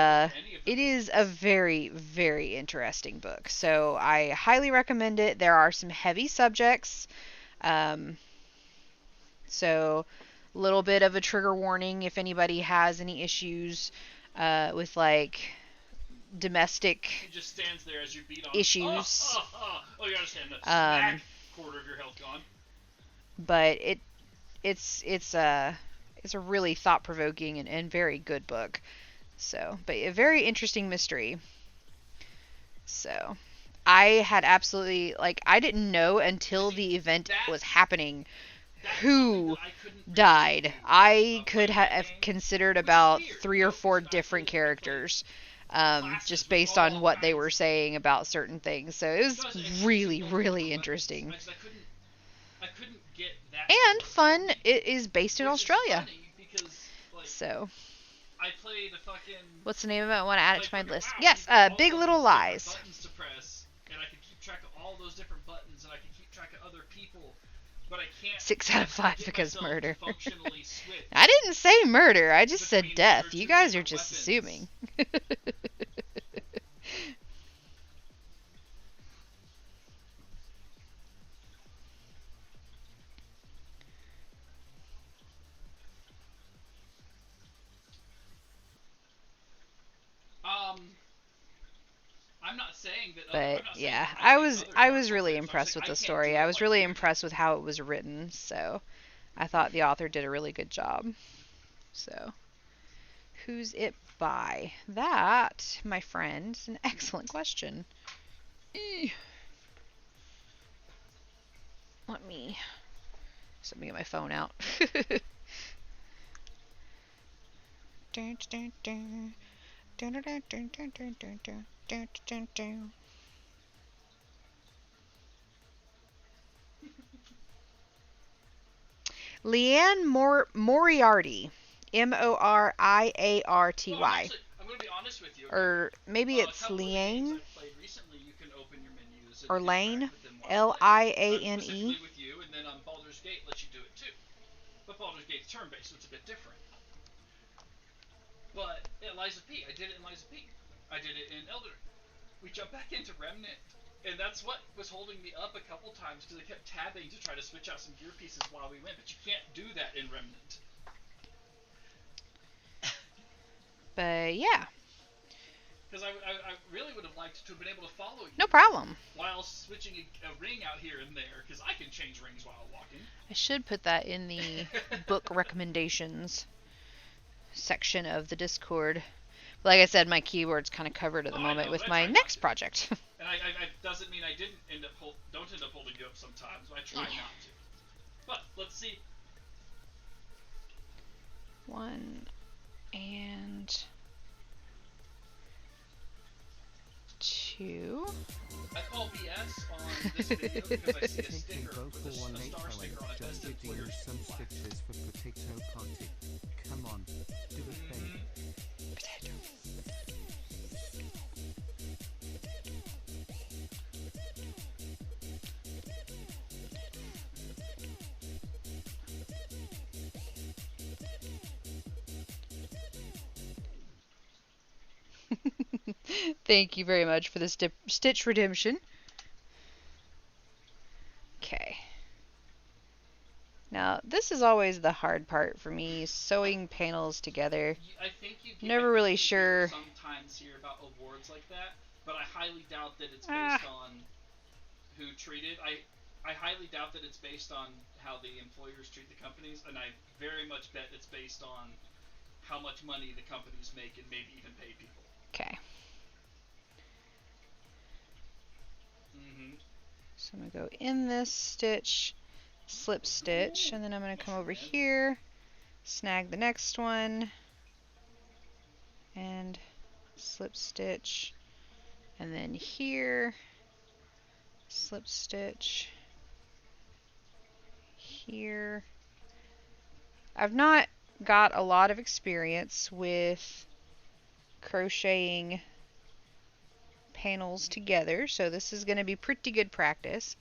it is a very, very interesting book. So I highly recommend it. There are some heavy subjects. So a little bit of a trigger warning if anybody has any issues with like domestic He just stands there as you beat on issues. Oh, you understand that. Smack, quarter of your health gone. But it's a really thought-provoking and very good book. So, but a very interesting mystery. So, I had absolutely, like, I didn't know until the event was happening who died. I could have considered about 3 or 4 different characters, just based on what they were saying about certain things. So it was really, really interesting. I couldn't get that. And fun. It is based in Australia. Because, like, So, I played a fucking... what's the name of it? I want to add it to my like, list. wow, Yes, all Big of Little these different Lies. buttons to press, and I could keep track of all those different buttons, and I could keep track of other people, but I can't... 6 out of 5 get because myself to murder. functionally switch. I didn't say murder. I just said Between death. one or You two guys are different just weapons. assuming. I'm not saying that... But I'm not saying yeah, that I think was other I genres was are really good, so I'm impressed saying with I the can't story. do I it was like really you. impressed with how it was written. So I thought the author did a really good job. So who's it by? That, my friend, is an excellent question. Let me get my phone out. Leanne Moriarty. Moriarty. Well, actually, I'm going to be honest with you. Or maybe A it's couple of the games Liane. I've played recently, you can open your menus and Or interact Lane. with them while playing. Liane. Specifically with you, and then on Baldur's Gate lets you do it too. But Baldur's Gate's turn-based, so it's a bit different. But in Lies of P, I did it in Lies of P. I did it in Elden Ring. We jumped back into Remnant, and that's what was holding me up a couple times, because I kept tabbing to try to switch out some gear pieces while we went, but you can't do that in Remnant. But yeah, Because I really would have liked to have been able to follow you. no problem. While switching a ring out here and there, because I can change rings while walking. I should put that in the book recommendations section of the Discord. Like I said, my keyboard's kind of covered at the moment with my next project. And I doesn't mean I don't end up holding you up sometimes. I try not to. But let's see. 1 and 2. I call BS on this video because I see a Take sticker go with for a one late star sticker on it that Just says redeem employer's some feedback. stitches for Potato Party. Come on, do a thing. Potato. Thank you very much for the stitch redemption. Okay. Now, this is always the hard part for me, sewing panels together. I think you get, Never really sure. Sometimes hear about awards like that, but I highly doubt that it's Ah. based on who treated. I highly doubt that it's based on how the employers treat the companies, and I very much bet it's based on how much money the companies make and maybe even pay people. Okay. Mm-hmm. So I'm going to go in this stitch, slip stitch, and then I'm going to come over here, snag the next one, and slip stitch, and then here, slip stitch, here. I've not got a lot of experience with crocheting panels together, so this is going to be pretty good practice.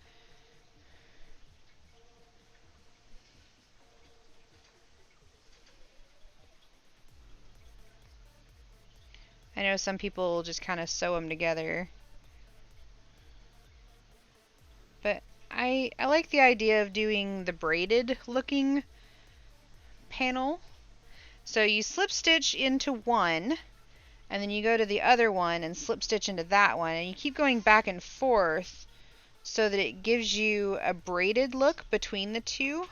I know some people just kind of sew them together, but I like the idea of doing the braided looking panel. So you slip stitch into one, and then you go to the other one and slip stitch into that one, and you keep going back and forth so that it gives you a braided look between the two.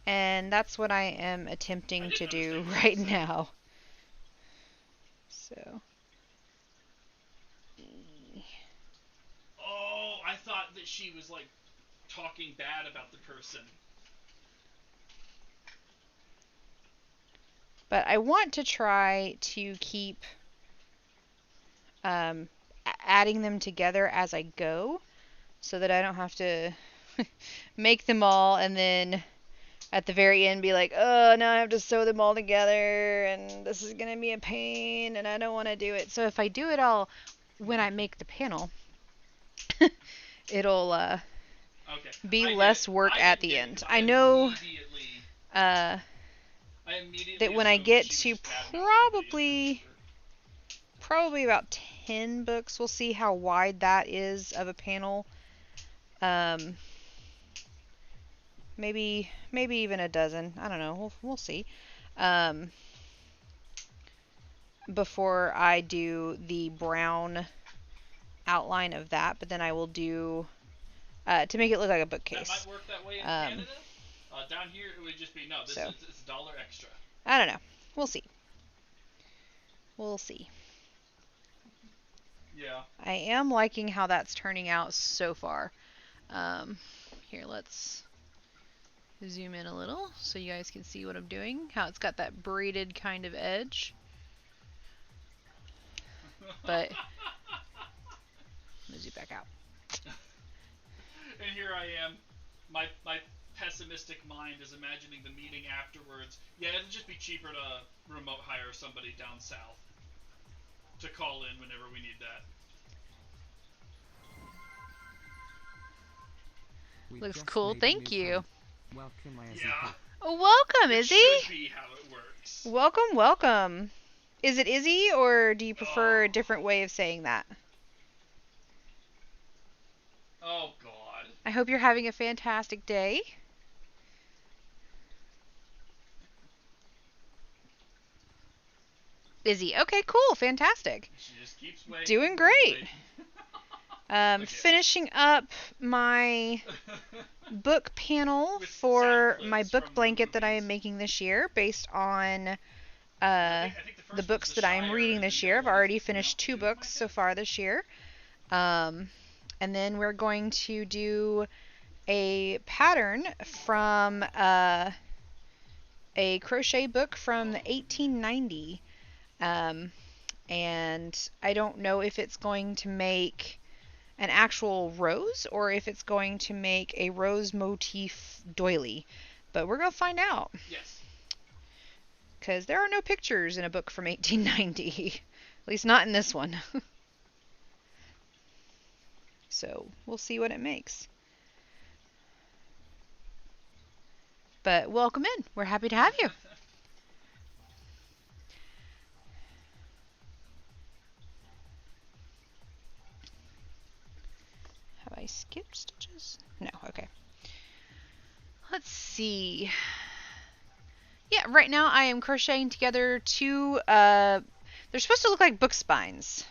And that's what I am attempting to do right now. So. Oh, I thought that she was like talking bad about the person. But I want to try to keep adding them together as I go, so that I don't have to make them all and then at the very end be like, oh, now I have to sew them all together and this is going to be a pain and I don't want to do it. So if I do it all when I make the panel, it'll be less work at the end. I know that when I get to probably about 10 books, we'll see how wide that is of a panel. Maybe even a dozen. I don't know. We'll see. Before I do the brown outline of that, but then I will do to make it look like a bookcase. That might work that way in Canada. Down here, it would just be it's $1 extra. I don't know. We'll see. We'll see. Yeah. I am liking how that's turning out so far. Here, let's zoom in a little so you guys can see what I'm doing. How it's got that braided kind of edge. But I'm gonna zoom back out. And here I am. My pessimistic mind is imagining the meeting afterwards. Yeah, it'd just be cheaper to remote hire somebody down south to call in whenever we need that. Looks cool. Thank you. Welcome, yeah. Oh, welcome, Izzy. Should be how it works. Welcome. Is it Izzy, or do you prefer a different way of saying that? Oh, God. I hope you're having a fantastic day. Izzy. Okay, cool. Fantastic. She just keeps waiting. Doing great. Finishing up my book panel for my book blanket that I am making this year based on the books that I am reading this year. I've already finished 2 books so far this year. And then we're going to do a pattern from a crochet book from 1890. And I don't know if it's going to make an actual rose or if it's going to make a rose motif doily. But we're going to find out. Yes. Because there are no pictures in a book from 1890. At least not in this one. So we'll see what it makes. But welcome in. We're happy to have you. skip stitches? No, okay. Let's see. Yeah, right now I am crocheting together two, they're supposed to look like book spines.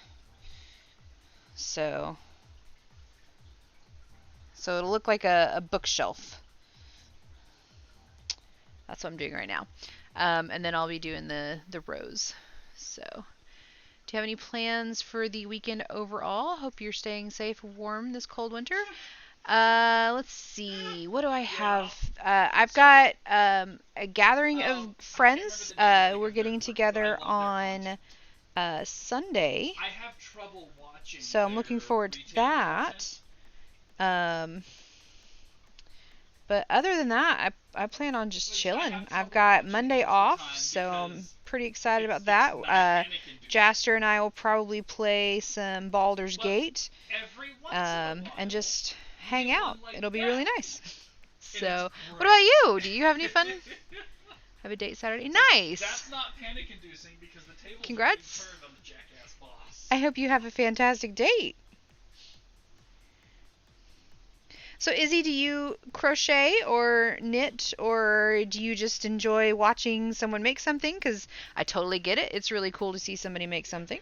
So it'll look like a bookshelf. That's what I'm doing right now. And then I'll be doing the rows. So, do you have any plans for the weekend overall? Hope you're staying safe and warm this cold winter. Let's see. What do I have? I've got a gathering of friends. We're getting together on Sunday. I have trouble watching. So I'm looking forward to that. But other than that, I plan on just chilling. I've got Monday off, so I'm pretty excited about that. Jaster and I will probably play some Baldur's Gate, and just hang out. It'll be really nice. So, what about you? Do you have any fun? Have a date Saturday? Nice. That's not panic-inducing because the tables Congrats. are being turned on the jackass boss. I hope you have a fantastic date. So, Izzy, do you crochet or knit, or do you just enjoy watching someone make something? Because I totally get it. It's really cool to see somebody make something.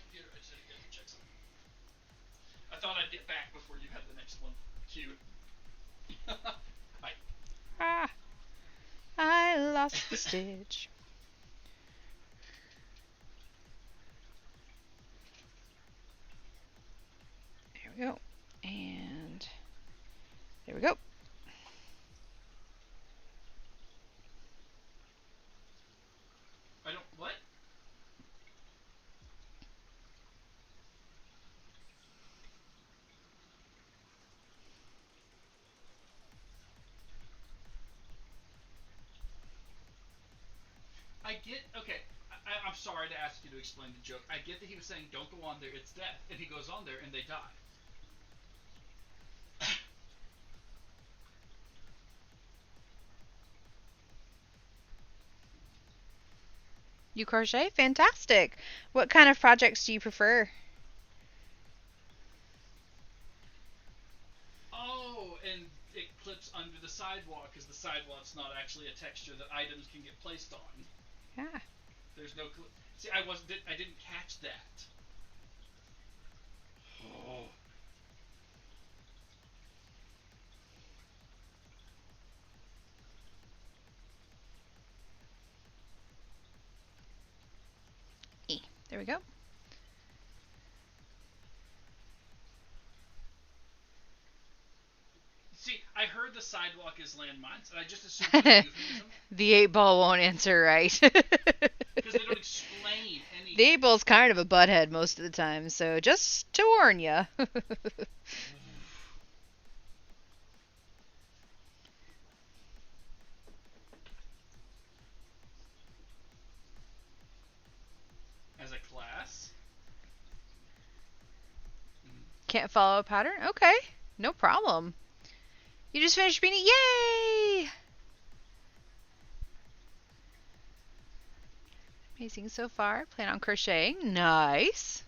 I thought I'd get back before you had the next one queued. Bye. Ah, I lost the stitch. There we go. And there we go. I don't... What? I get... Okay, I'm sorry to ask you to explain the joke. I get that he was saying, don't go on there, it's death. And he goes on there and they die. You crochet? Fantastic. What kind of projects do you prefer? Oh, and it clips under the sidewalk because the sidewalk's not actually a texture that items can get placed on. Yeah. There's no... See, I didn't catch that. Oh. There we go. See, I heard the sidewalk is landmines, and I just assumed it was a euphemism. The 8-ball won't answer right. Because they don't explain anything. The 8-ball's kind of a butthead most of the time, so just to warn ya. As a class? Can't follow a pattern? Okay, no problem. You just finished beanie. Yay! Amazing so far. Plan on crocheting. Nice.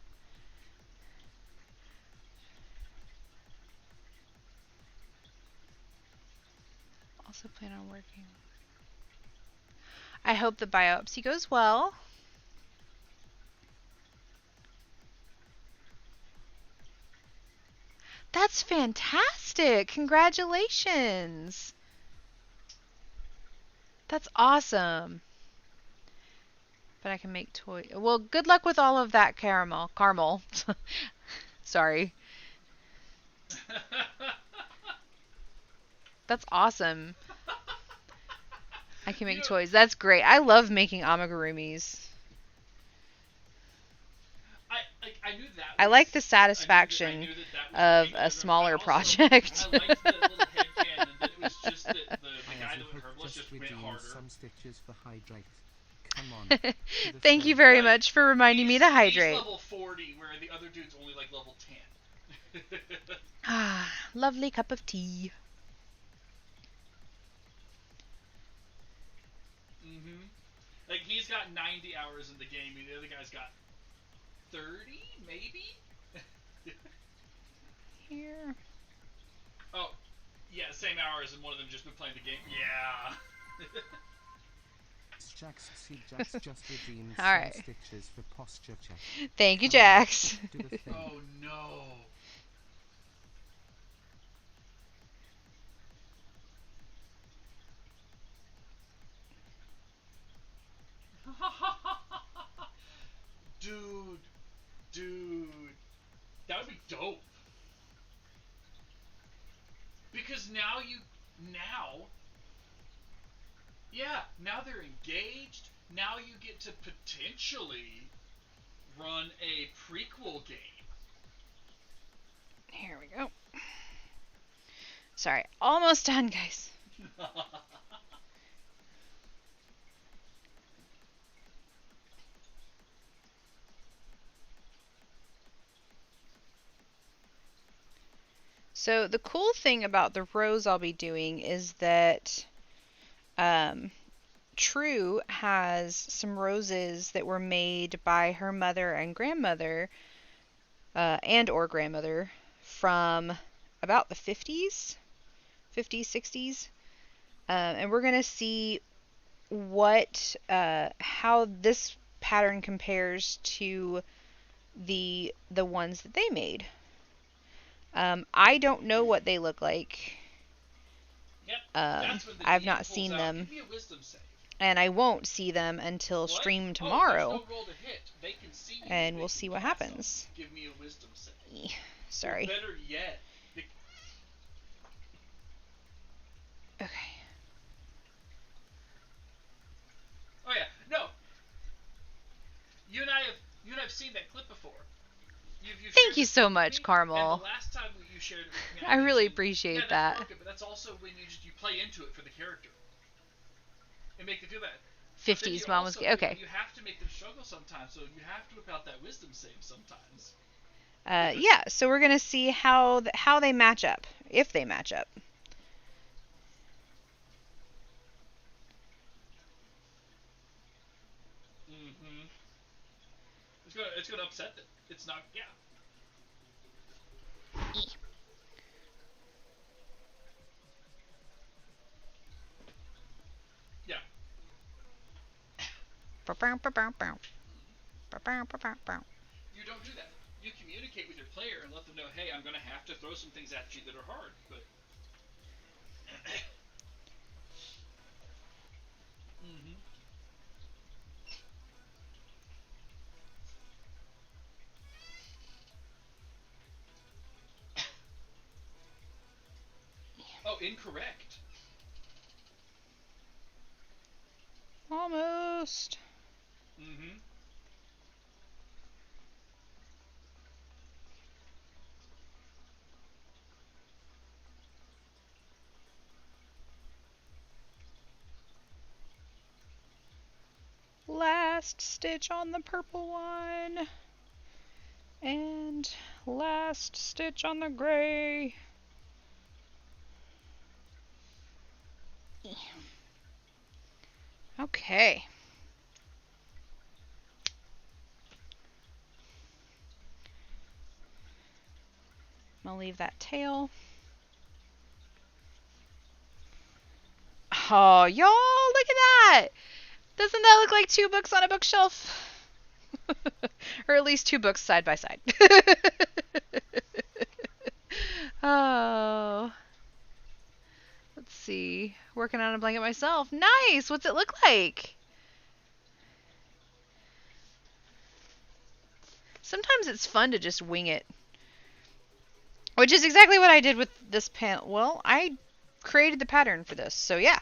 Also plan on working. I hope the biopsy goes well. That's fantastic. Congratulations. That's awesome. But I can make toy. Well, good luck with all of that, Caramel. Sorry. That's awesome. I can make toys. That's great. I love making amigurumis. I knew that. I like the satisfaction of a smaller project. I liked the little headcanon that it was just that the guy that was herbalist just went harder. Some stitches for hydrate. Come on. Thank you very much for reminding me to hydrate. He's level 40, where the other dude's only like level 10. Ah, lovely cup of tea. Mm-hmm. Like, he's got 90 hours in the game, and the other guy's got 30, maybe? Here. same hours and one of them just been playing the game. Yeah. Jax, see, Jax just redeemed All some right. stitches for posture check. Thank you, Come on, Jax. do the thing. Oh no. Dude, that would be dope. Because now they're engaged. Now you get to potentially run a prequel game. Here we go. Sorry, almost done, guys. So the cool thing about the rows I'll be doing is that True has some roses that were made by her mother and grandmother, and/or grandmother, from about the 50s, 60s, and we're gonna see how this pattern compares to the ones that they made. I don't know what they look like. Yep. That's when the I've DM not pulls seen out, them, "Give me a wisdom save." and I won't see them until What? stream Oh, tomorrow, there's no roll to hit. They can see you, and they we'll can see what pass 'em. happens. Give me a wisdom save. Sorry. Or better yet, Okay. oh yeah, no. You and I have seen that clip before. You've Thank shared you this so with much, me, Carmel. And the last time you shared it with me, I really mentioned, appreciate yeah, that. that's broken, but that's also when you play into it for the character and make them feel bad. But then 50s you mom was also, okay. You have to make them struggle sometimes, so you have to whip out that wisdom save sometimes. Yeah, so we're gonna see how they match up, if they match up. Mm-hmm. It's gonna upset them. It's not. Yeah. Yeah. You don't do that. You communicate with your player and let them know, hey, I'm gonna have to throw some things at you that are hard, but. Mm-hmm. Oh, incorrect. Almost. Mm-hmm. Last stitch on the purple one. And last stitch on the gray. Okay. I'm gonna leave that tail. Oh, y'all, look at that! Doesn't that look like 2 books on a bookshelf? Or at least 2 books side by side. Oh. Let's see. Working on a blanket myself. Nice! What's it look like? Sometimes it's fun to just wing it. Which is exactly what I did with this panel. Well, I created the pattern for this, so yeah.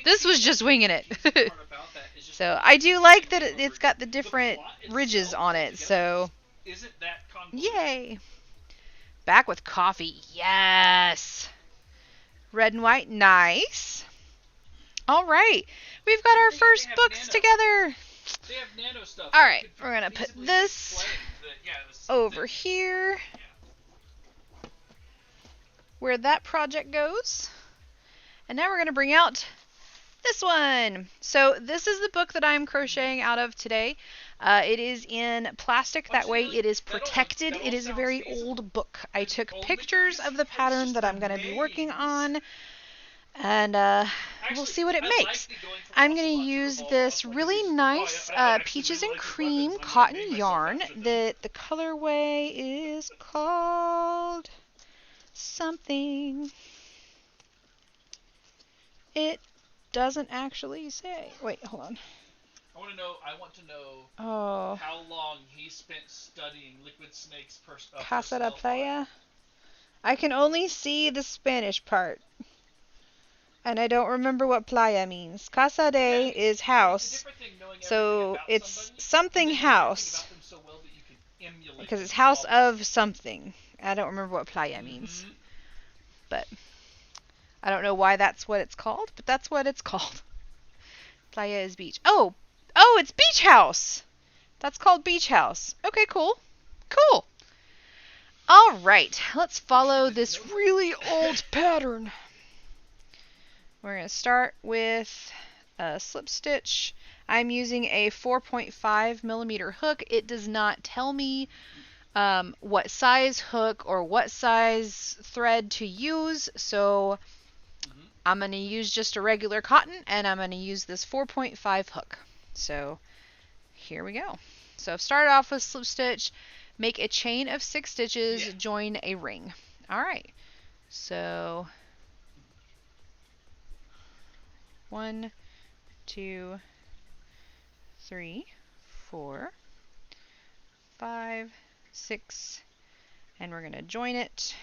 This was just winging it. So I do like that it's got the different ridges on it, so yay. Back with coffee. Yes. Red and white. Nice. All right. We've got our first books together. They have nano stuff. All right. We're going to put this over here where that project goes. And now we're going to bring out this one. So this is the book that I'm crocheting out of today. It is in plastic. That way it is protected. that all It is a sounds very feasible. old book. I took only pictures thing of the is pattern just that the I'm going to be working names. on. And we'll Actually, see what it I makes. like the going from I'm going to Ocelot to use Revolver this Ocelot, 'cause really he's- nice I actually peaches really and like his cream weapons, and I'm gonna cotton name myself yarn. after them. The colorway is called something. It doesn't actually say. Wait, hold on. I want to know Oh, how long he spent studying Liquid Snake's Casa de personnel file. Playa. I can only see the Spanish part. And I don't remember what playa means. Casa de is It's a house. different thing knowing So everything about it's somebody, something and then knowing everything house. about them so well that you can emulate Because them it's house flawlessly. of something. I don't remember what playa means. Mhm. But I don't know why that's what it's called, but that's what it's called. Playa is beach. Oh, it's beach house. That's called beach house. Okay, cool. Cool. All right, let's follow this really old pattern. We're going to start with a slip stitch. I'm using a 4.5 millimeter hook. It does not tell me what size hook or what size thread to use, so I'm going to use just a regular cotton, and I'm going to use this 4.5 hook. So here we go. So start off with slip stitch, make a chain of 6 stitches, join a ring. All right. So 1, 2, 3, 4, 5, 6, and we're going to join it.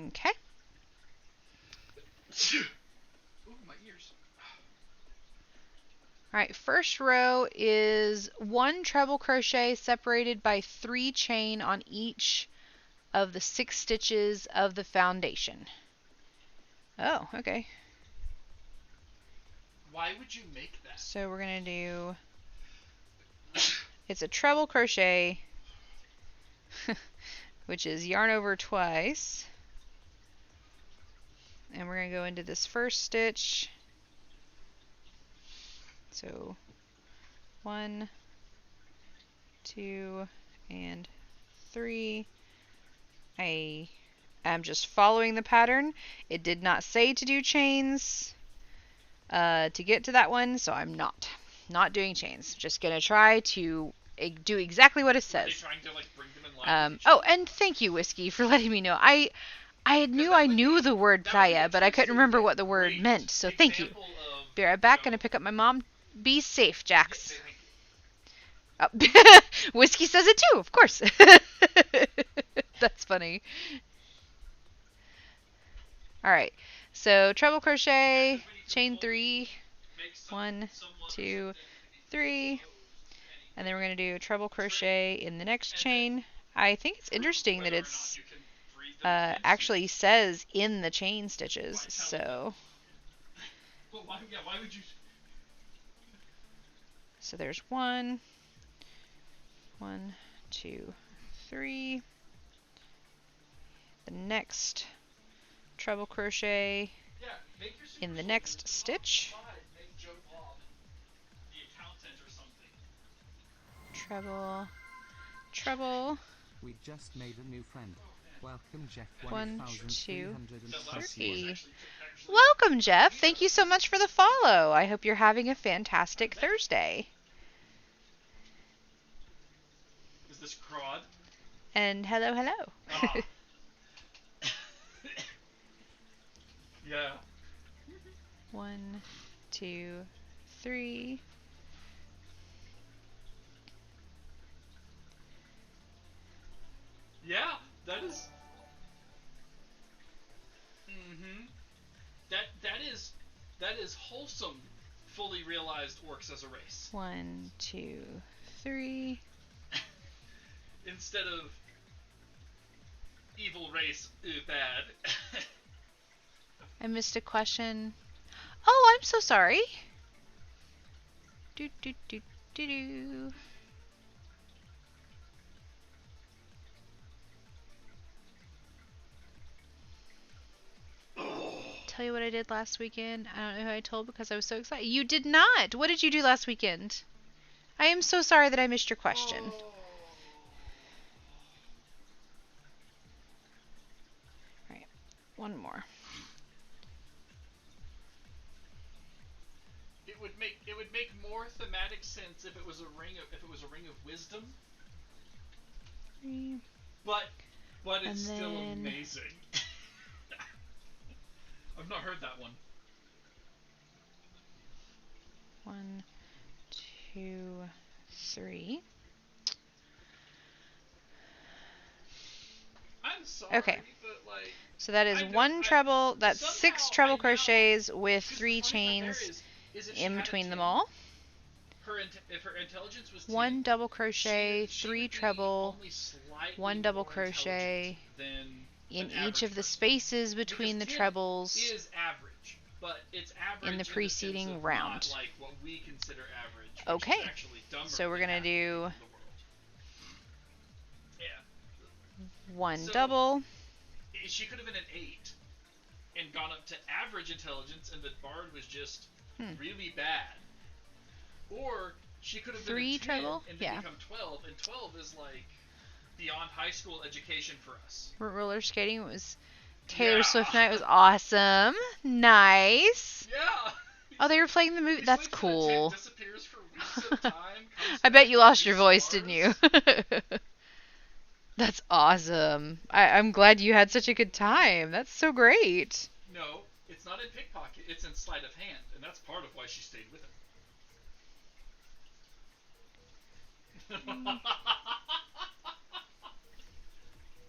Okay. Ooh, my ears. Alright, first row is 1 treble crochet separated by 3 chain on each of the 6 stitches of the foundation. Oh, okay. Why would you make that? So we're going to do, it's a treble crochet, which is yarn over twice. And we're going to go into this first stitch. So 1, 2, and 3. I'm just following the pattern. It did not say to do chains to get to that one, so I'm not doing chains. Just gonna try to do exactly what it Are they says. trying to like bring them in line with each Oh, other? and thank you, Whiskey, for letting me know. I knew the word That would be playa, a but I couldn't Tuesday remember yet what the word great meant. So thank you. example of, Be right back. you know, Gonna pick up my mom. Be safe, Jax. say thank you. Oh, Whiskey says it too, of course. That's funny. Alright, so treble crochet, chain 3, Make some- 1, someone 2, or 3, and then we're going to do a treble crochet in the next chain. I think it's interesting that whether or not it's you can breed them into- actually says in the chain stitches, so Well, why would you? so there's 1, 2, 3. The next treble crochet Yeah, make your in the super next soldiers stitch, outside, make Joe Bob the accountant or something. treble, treble, We just made a new friend. Welcome, Jeff. 1, 2, 1321. 3. Actually, Welcome, Jeff. Thank you so much for the follow. I hope you're having a fantastic Thursday. is this Crod? And hello, hello. Ah. Yeah. 1, 2, 3. Yeah, that is. Mm-hmm. That is wholesome. Fully realized orcs as a race 1, 2, 3. instead of evil race. Bad. I missed a question. Oh, I'm so sorry. Do do do do do. tell you what I did last weekend? I don't know who I told because I was so excited. You did not. What did you do last weekend? I am so sorry that I missed your question. Oh. All right, one more. It would make more thematic sense if it was a ring of wisdom. 3. But And it's still then- amazing. I've not heard that one. 1, 2, 3. I'm sorry, Okay. but like So that is I know- 1 treble. That's somehow 6 I treble know- crochets with 'cause the 3 funny part there chains is if she in had a between them ten, all. if her intelligence was 1 10, double crochet, she 3 would be treble, only slightly 1 double more crochet intelligent than in an each average of the person. spaces between the Because 10 trebles. is average, but it's average in the sense preceding of round. not like what we consider average. Which Okay. Is actually dumber So we're than gonna half the do people in the world. Yeah. 1 So- double. She could have been an 8 and gone up to average intelligence, and the bard was just really bad. Or she could have been 3 a 10 treble? and then Yeah. become 12, and 12 is like beyond high school education for us. Roller skating was Taylor Yeah. Swift night was awesome. Nice. Yeah. Oh, they were playing the movie. He That's sleeps in a tent, cool. disappears for weeks at a time, comes I back bet you with lost new your voice, scars. didn't you? That's awesome. I'm glad you had such a good time. That's so great. No, it's not in pickpocket. It's in sleight of hand, and that's part of why she stayed with him.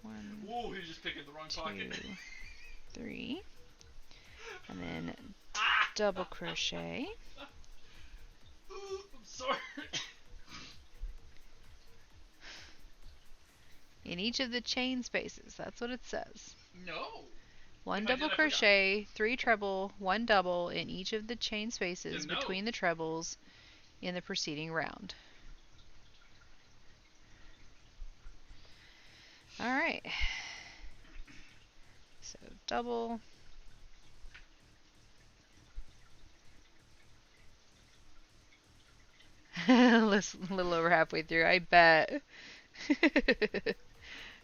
1, Ooh, he's just picking the wrong pocket. 2, 3. And then Ah! double crochet. Ooh, I'm sorry. In each of the chain spaces. That's what it says. No. 1 If I double did, I forgot. crochet, 3 treble, 1 double in each of the chain spaces No. between the trebles in the preceding round. Alright. So double. A little over halfway through, I bet.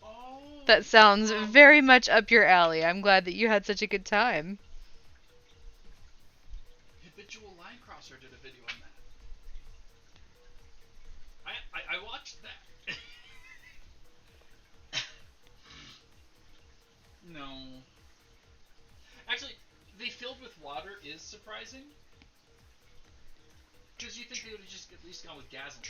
Oh. That sounds very much up your alley. I'm glad that you had such a good time. Habitual Line Crosser did a video on that. I watched that. No. Actually, they filled with water is surprising. Because you think they would have just at least gone with gasoline.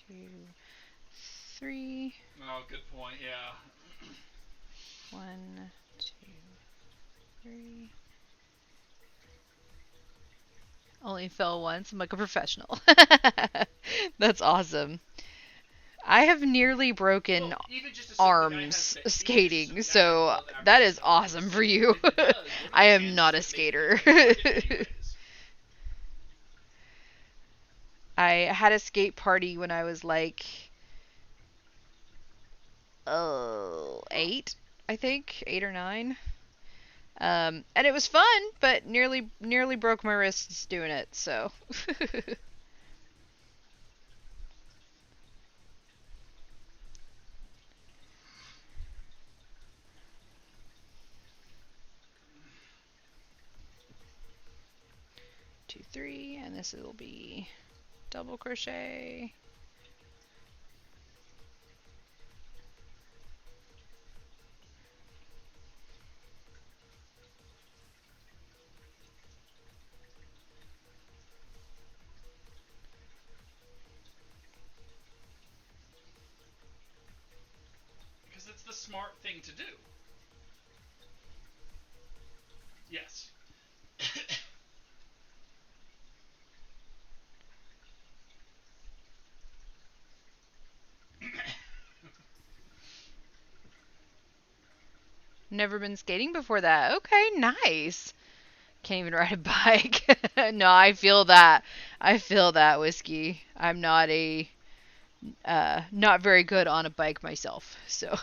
2, 3. Oh, good point, yeah. 1, 2, 3. Only fell once. I'm like a professional. That's awesome. I have nearly broken Well, even just to say the guy arms has skating, the guy so has above that average is awesome for you. If it does, what are I the am chances not a of making skater. it anyways? I had a skate party when I was like 8, I think, 8 or 9. And it was fun, but nearly broke my wrists doing it, so. Two, 3, and this will be double crochet. Because it's the smart thing to do. Yes. Never been skating before that. Okay, nice. Can't even ride a bike. No, I feel that. I feel that, Whiskey. I'm not a not very good on a bike myself. So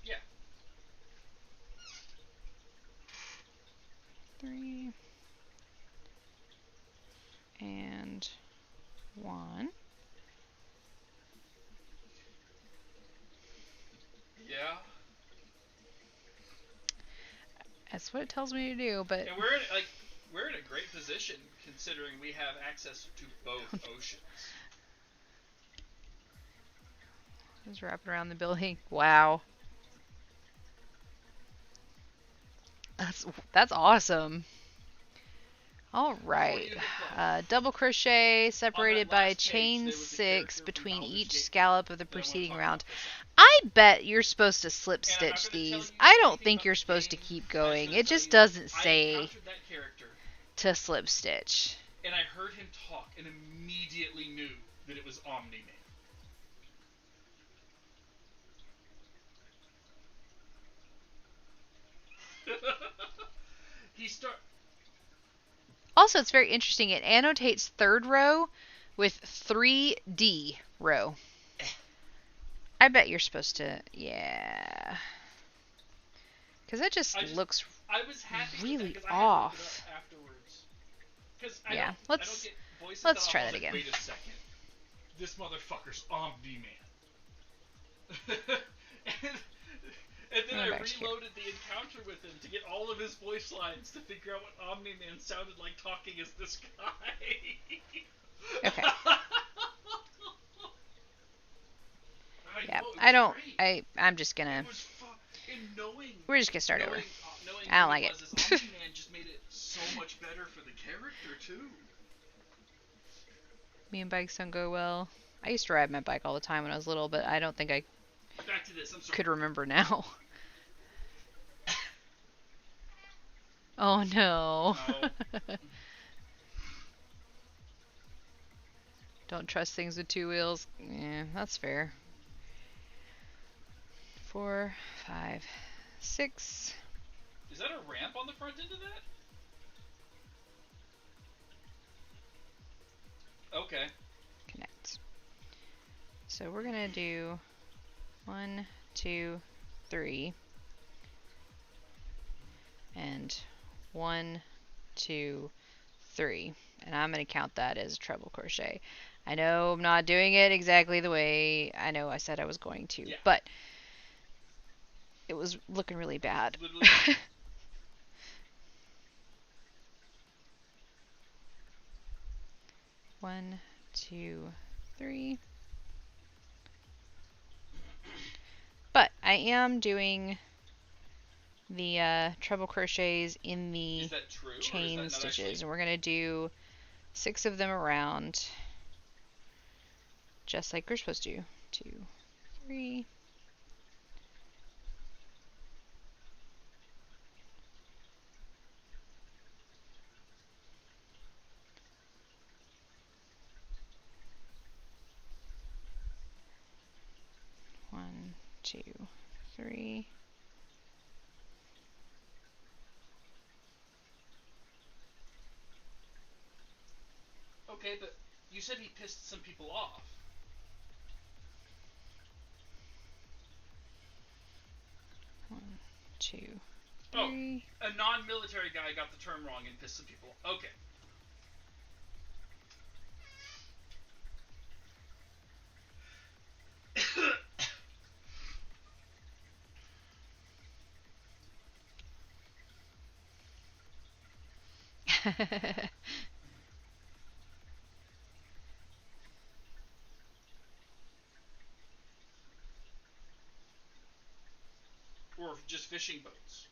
Yeah. 3 and 1. Yeah. That's what it tells me to do, but And we're in a great position considering we have access to both oceans. just wrapping around the building. Wow. That's awesome. All Before right. you hit play. Double crochet separated by last page, chain there was a 6 character from between Baldur's each Gate scallop of the that I wanna preceding talk round. about this on. I bet you're supposed to slip And I'm not stitch gonna tell these. you I don't anything think about you're the supposed to game. keep I'm going. gonna It tell just you, doesn't I say encountered that character, to slip stitch. and I heard him talk, and immediately knew that it was Omni-Man. He start. Also, it's very interesting. It annotates third row with 3D row. I bet you're supposed to, yeah. Because that just looks I was happy really with that 'cause I had to look it off. up afterwards. Because Yeah, I don't let's get voices let's that try I was that like, again. wait a second, this motherfucker's Omni-Man. and then Oh, I back to here. reloaded the encounter with him to get all of his voice lines to figure out what Omni-Man sounded like talking as this guy. Okay. I Yeah, know, it I was don't. great. I'm just gonna. It was and knowing. We're just gonna start over. Knowing I don't who like he it. was as Omni-Man just made it so much better for the character too. Me and bikes don't go well. I used to ride my bike all the time when I was little, but I don't think I Back to this. I'm sorry. could remember now. Oh no. No. Don't trust things with 2 wheels. Yeah, that's fair. 4, 5, 6. Is that a ramp on the front end of that? Okay. Connect. So we're gonna do 1, 2, 3, and 1, 2, 3, and I'm gonna count that as a treble crochet. I know I'm not doing it exactly the way I know I said I was going to, Yeah. but it was looking really bad. Literally. 1, 2, 3. But I am doing the treble crochets in the Is that true? chain or is that not stitches, actually... and we're gonna do 6 of them around, just like you're supposed to. 2, 3. One, 2, 3. Okay, but you said he pissed some people off. One, 2, 3. Oh, a non-military guy got the term wrong and pissed some people off. Okay. Or just fishing boats.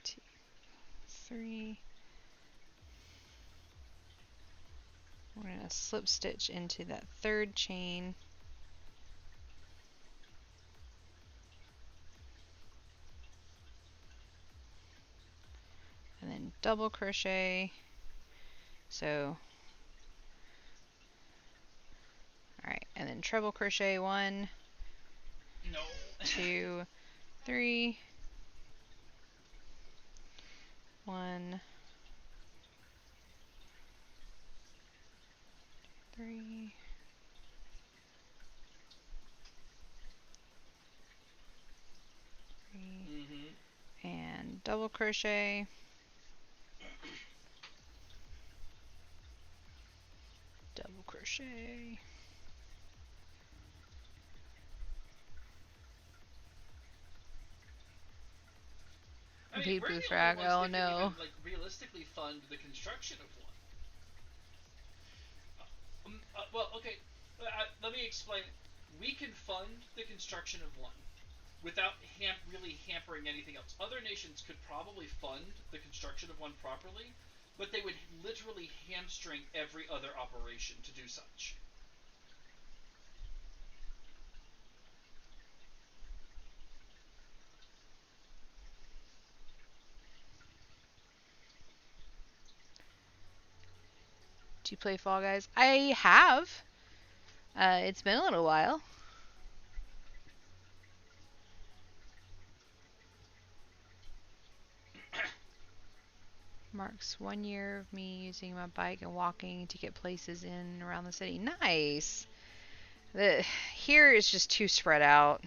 2, 3. We're gonna slip stitch into that third chain. double crochet. So, alright, and then treble crochet 1, No. 2, 3, 1, 3, Mm-hmm. and double crochet. Double crochet. I mean, Deep we're blue the frag. only ones Oh that can no. even like realistically fund the construction of one. Well, okay. Let me explain. We can fund the construction of one without really hampering anything else. Other nations could probably fund the construction of one properly, but they would literally hamstring every other operation to do such. Do you play Fall Guys? I have. It's been a little while. Marks 1 year of me using my bike and walking to get places in and around the city. Nice. Here is just too spread out.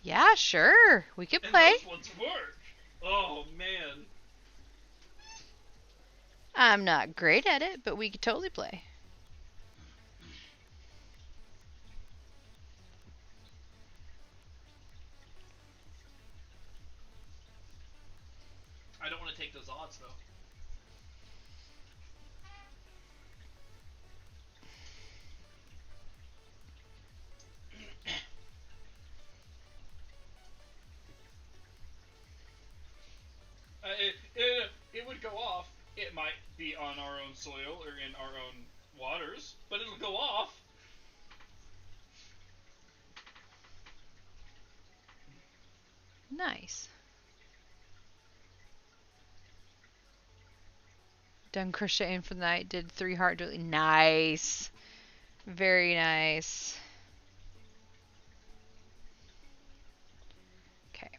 Yeah, sure. We could And play. those ones work. Oh man. I'm not great at it, but we could totally play. I don't want to take those odds though. It would go off. It might be on our own soil or in our own waters, but it'll go off. Nice. Done crocheting for the night. Did 3 heart doily. Nice. Very nice. Okay.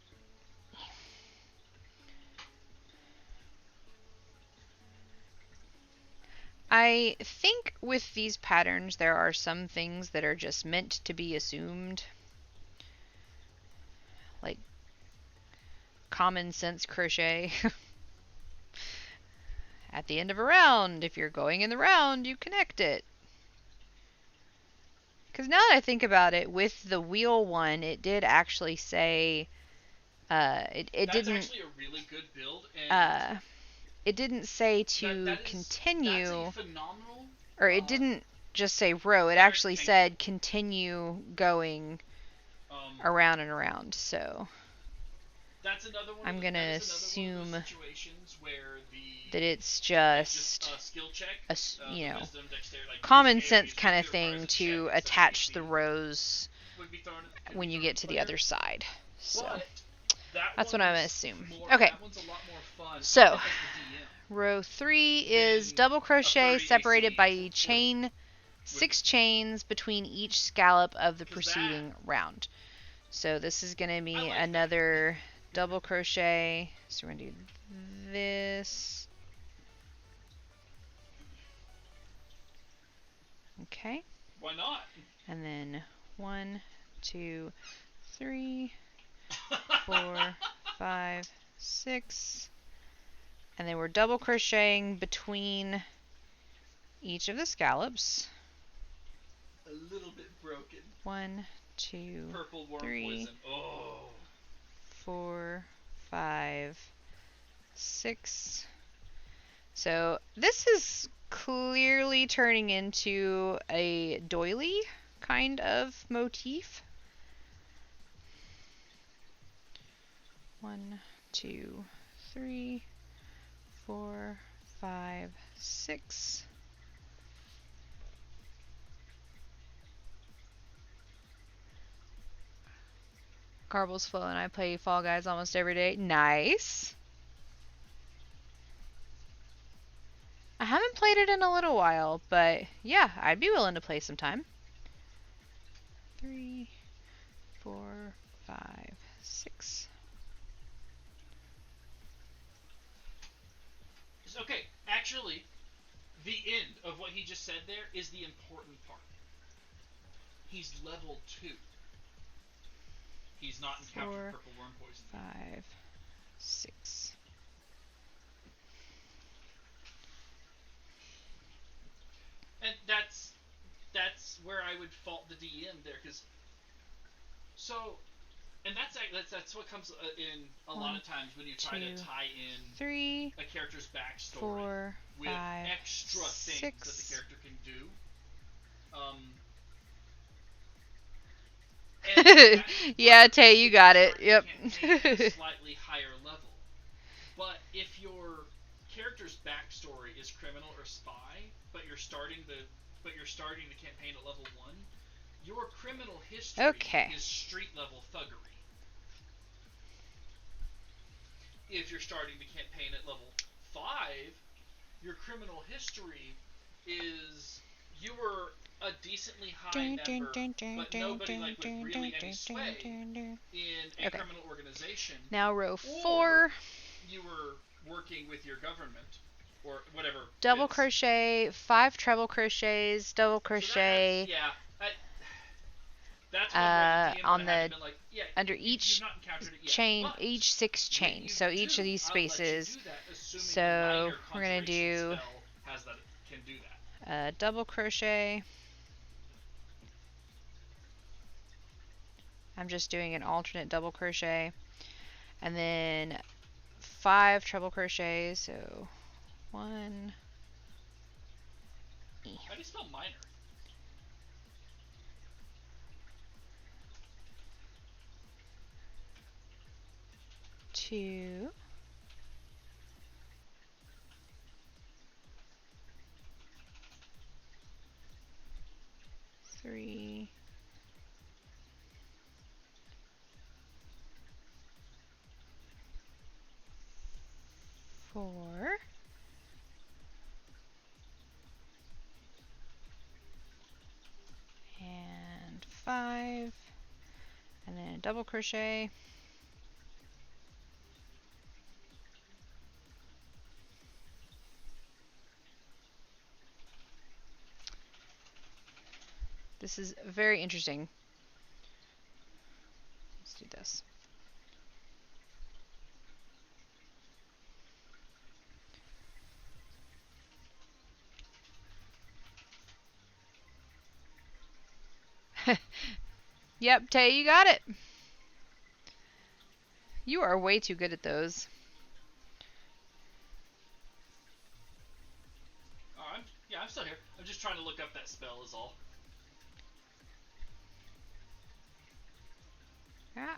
I think with these patterns there are some things that are just meant to be assumed. Like common sense crochet. At the end of a round, if you're going in the round, you connect it. Because now that I think about it, with the wheel one, it did actually say, it That's didn't, actually a really good build, and it didn't say to that is continue, that's a phenomenal. or it didn't just say row, it Sorry, actually thank said continue going Um, around and around, so that's another one. I'm Of gonna that is another assume one of those situations where that it's just just a skill check, you the know, wisdom, dexterity, like common usually sense kind of it requires thing a check to instead of attach the AC. rows Would be thrown, could when be you thrown get to the player. other side. So But that's what I'm gonna assume. More, Okay. That one's a lot more fun. So, I think, as the DM. row 3 is Then double a crochet 30 separated AC by for 40 chain, 6 chains between each scallop of the 'Cause preceding that- round. So this is going to be like that. another double crochet. So we're going to do this. Okay. Why not? And then 1, 2, 3, 4, 5, 6, And then we're double crocheting between each of the scallops. A little bit broken. 1, 2, Purple worm 3, poison. Oh. 4, 5, 6. So this is clearly turning into a doily kind of motif. 1, 2, 3, 4, 5, 6. Carble's Flow and I play Fall Guys almost every day. Nice. I haven't played it in a little while, but yeah, I'd be willing to play sometime. 3, 4, 5, 6. Okay, actually, the end of what he just said there is the important part. He's level 2. He's not encountered 4, purple worm poison. 5, 6. And that's where I would fault the DM there, because and that's what comes in a lot of times when you try to tie in 3, a character's backstory 4, with 5, extra things 6. that the character can do. Yeah, Tay, you got it. Yep. At a slightly higher level. But if your character's backstory is criminal or spy, but you're starting the campaign at level 1, your criminal history is street level thuggery. If you're starting the campaign at level 5, your criminal history is you were a decently high member, but nobody like with really any sway in a criminal organization. Now row 4. Or you were working with your government or whatever. Double crochet, 5 treble crochets, double crochet. So that's one on the like, under each chain, each 6 chains. So each of these spaces. So we're gonna do double crochet. I'm just doing an alternate double crochet, and then 5 treble crochets. So 1. How do you spell minor? 2. 3. 4. And 5. And then a double crochet. This is very interesting. Let's do this. Yep, Tay, you got it. You are way too good at those. Oh, I'm still here. I'm just trying to look up that spell is all. Yeah.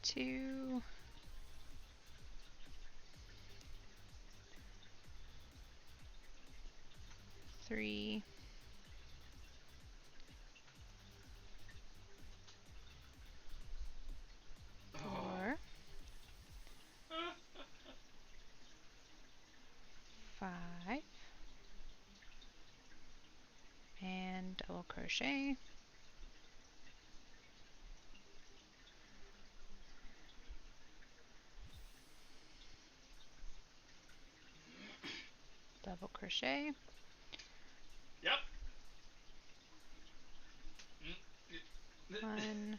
Two. 3. 4. 5. And double crochet. Double crochet. Yep. 1,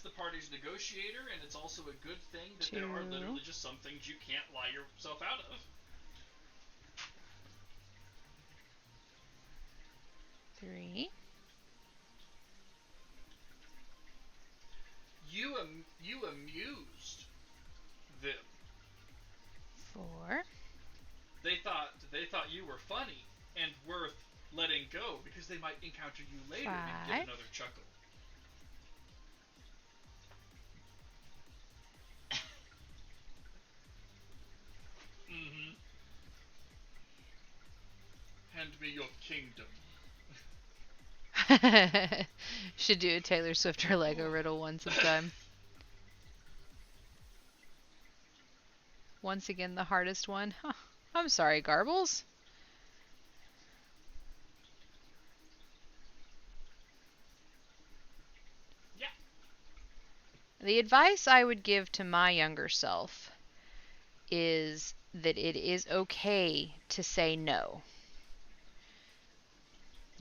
that's the party's negotiator, and it's also a good thing that there are 2, literally just some things you can't lie yourself out of. 3, You amused them. 4, They thought you were funny and worth letting go because they might encounter you later and 5. get another chuckle. Mm-hmm. Hand me your kingdom. Should do a Taylor Swift or Lego riddle one sometime. Once again, the hardest one. Huh. I'm sorry, Garbles. Yeah. The advice I would give to my younger self is that it is okay to say no.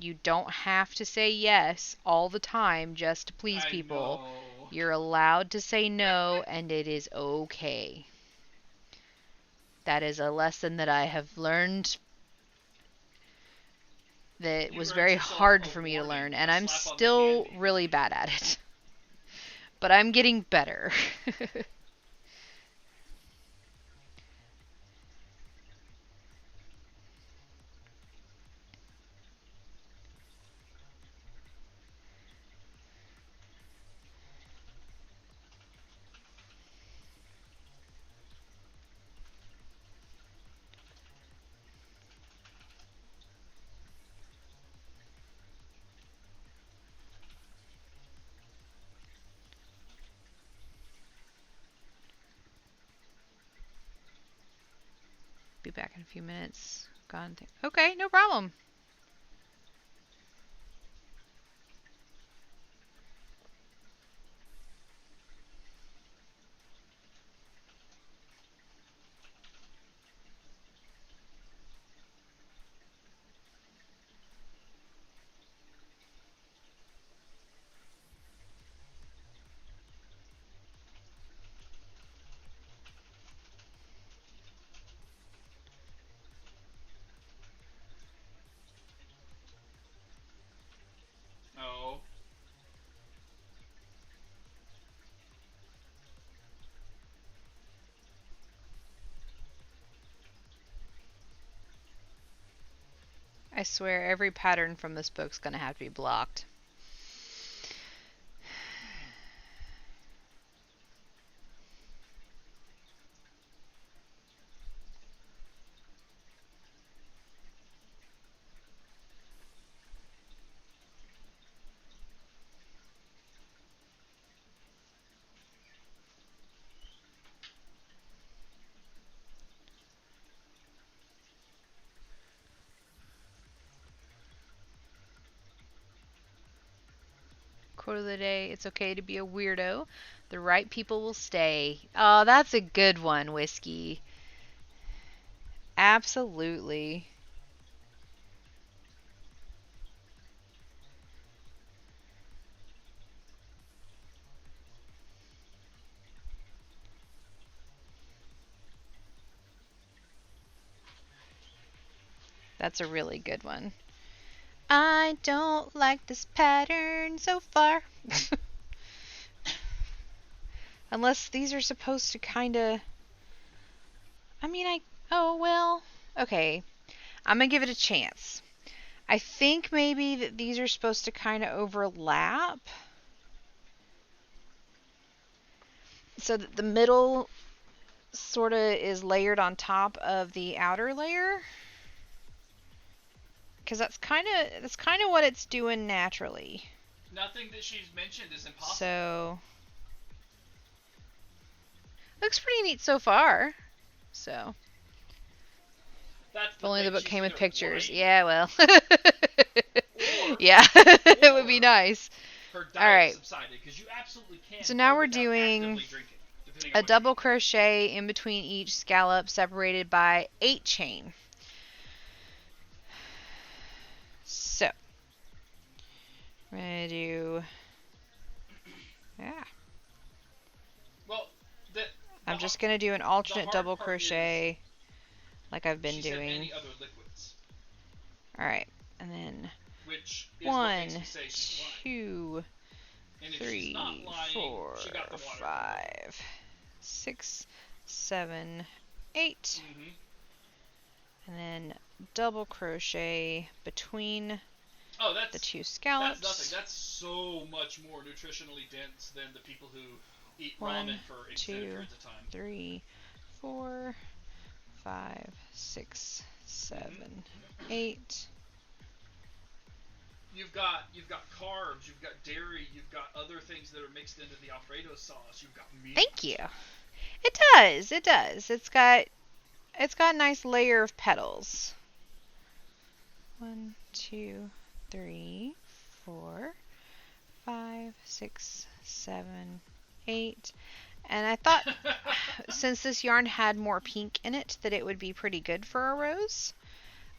You don't have to say yes all the time just to please I people. know. You're allowed to say no, and it is okay. That is a lesson that I have learned that You was earned very yourself hard a for me to warning, learn, a and I'm slap on the still hand. really bad at it. But I'm getting better. Be back in a few minutes. Gone. Okay, no problem. Oh. I swear every pattern from this book's gonna have to be blocked. Quote of the day, it's okay to be a weirdo. The right people will stay. Oh, that's a good one, Whiskey. Absolutely. That's a really good one. I don't like this pattern so far. Unless these are supposed to kind of... Oh, well... Okay. I'm going to give it a chance. I think maybe that these are supposed to kind of overlap. So that the middle sort of is layered on top of the outer layer. Because that's kind of what it's doing naturally. Nothing that she's mentioned is impossible. So... Looks pretty neat so far. So... That's If only the thing, book she's came with either pictures. right Yeah, well. Or- yeah, it would be or nice. her diet Alright. subsided, because you absolutely can So now go we're without doing actively drinking, depending on A what double you crochet in between each scallop separated by 8 chain. So, we're going to do... Yeah. just going to do an alternate hard double part is crochet like I've been she said doing. any other liquids, Alright, and then which is what makes 1, me say she's lying. 2, And if 3, she's not lying, 4, she got the water from 5, 6, 7, 8, Mm-hmm. and then double crochet between Oh, that's the two scallops. That's nothing. That's so much more nutritionally dense than the people who eat 1, ramen for extended 2, periods of time. 3, 4, 5, 6, 7, 8. You've got carbs, you've got dairy, you've got other things that are mixed into the Alfredo sauce. You've got meat. Thank you. It does. It does. It's got a nice layer of petals. 1, 2, 3, 4, 5, 6, 7, 8. And I thought since this yarn had more pink in it that it would be pretty good for a rose.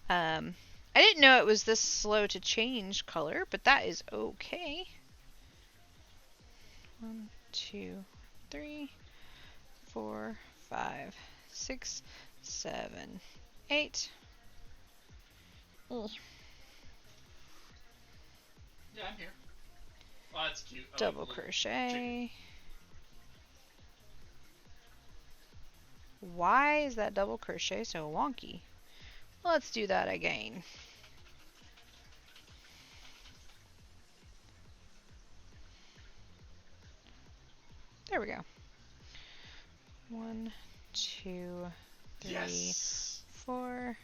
I didn't know it was this slow to change color, but that is okay. 1, 2, 3, 4, 5, 6, 7, 8. Yeah, I'm here. Oh, that's cute. I Double like the little crochet. Why is that double crochet so wonky? Let's do that again. There we go. 1, 2, 3, Yes. 4,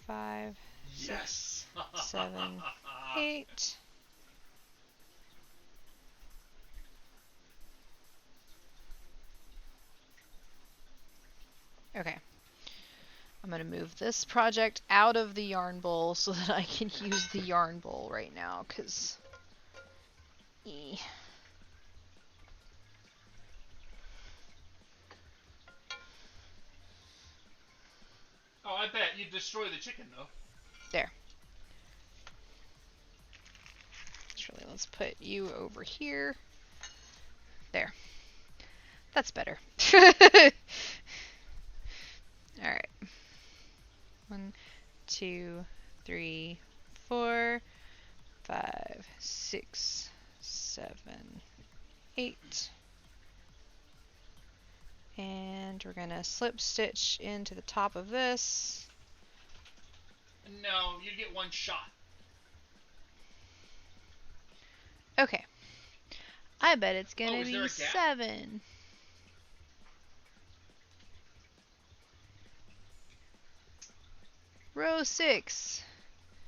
5, Yes. 7, 8. Okay. I'm going to move this project out of the yarn bowl so that I can use the yarn bowl right now, because... Oh, I bet you'd destroy the chicken, though. There. Actually, let's put you over here. There. That's better. Alright. 1, 2, 3, 4, 5, 6, 7, 8. And we're gonna slip stitch into the top of this. No, you get one shot. Okay. I bet it's gonna is there be a gap? 7. Row 6.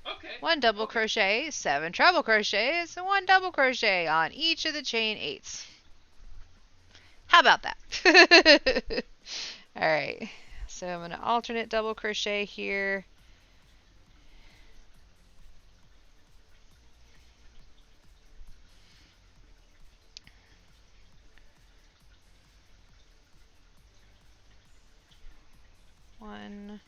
Okay. 1 double crochet, 7 treble crochets, and 1 double crochet on each of the chain 8s. How about that? Alright, so I'm going to alternate double crochet here. One,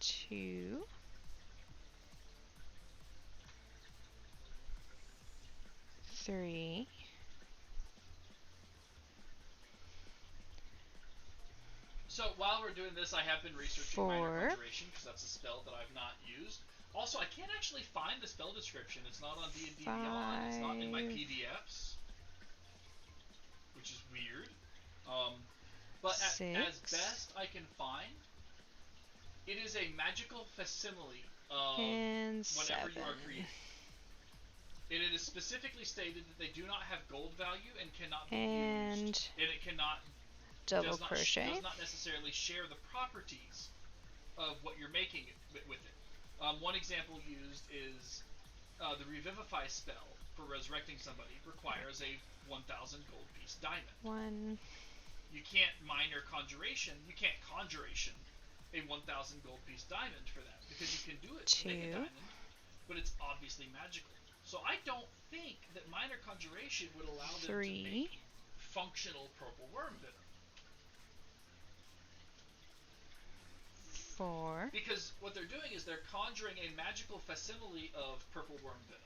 2, 3, So while we're doing this, I have been researching minor conjuration because that's a spell that I've not used. Also, I can't actually find the spell description. It's not on D&D Beyond. It's not in my PDFs, which is weird. But as best I can find, it is a magical facsimile of and whatever 7. you are creating. And it is specifically stated that they do not have gold value and cannot be used, and it cannot double crochet. Does not necessarily share the properties of what you're making with it. One example used is the Revivify spell for resurrecting somebody requires a 1,000 gold piece diamond. 1. You can't minor conjuration. You can't conjuration a 1,000 gold piece diamond for that because you can do it to make a diamond, but it's obviously magical. So I don't think that minor conjuration would allow them to make functional purple worm venom. 4. Because what they're doing is they're conjuring a magical facsimile of purple worm venom.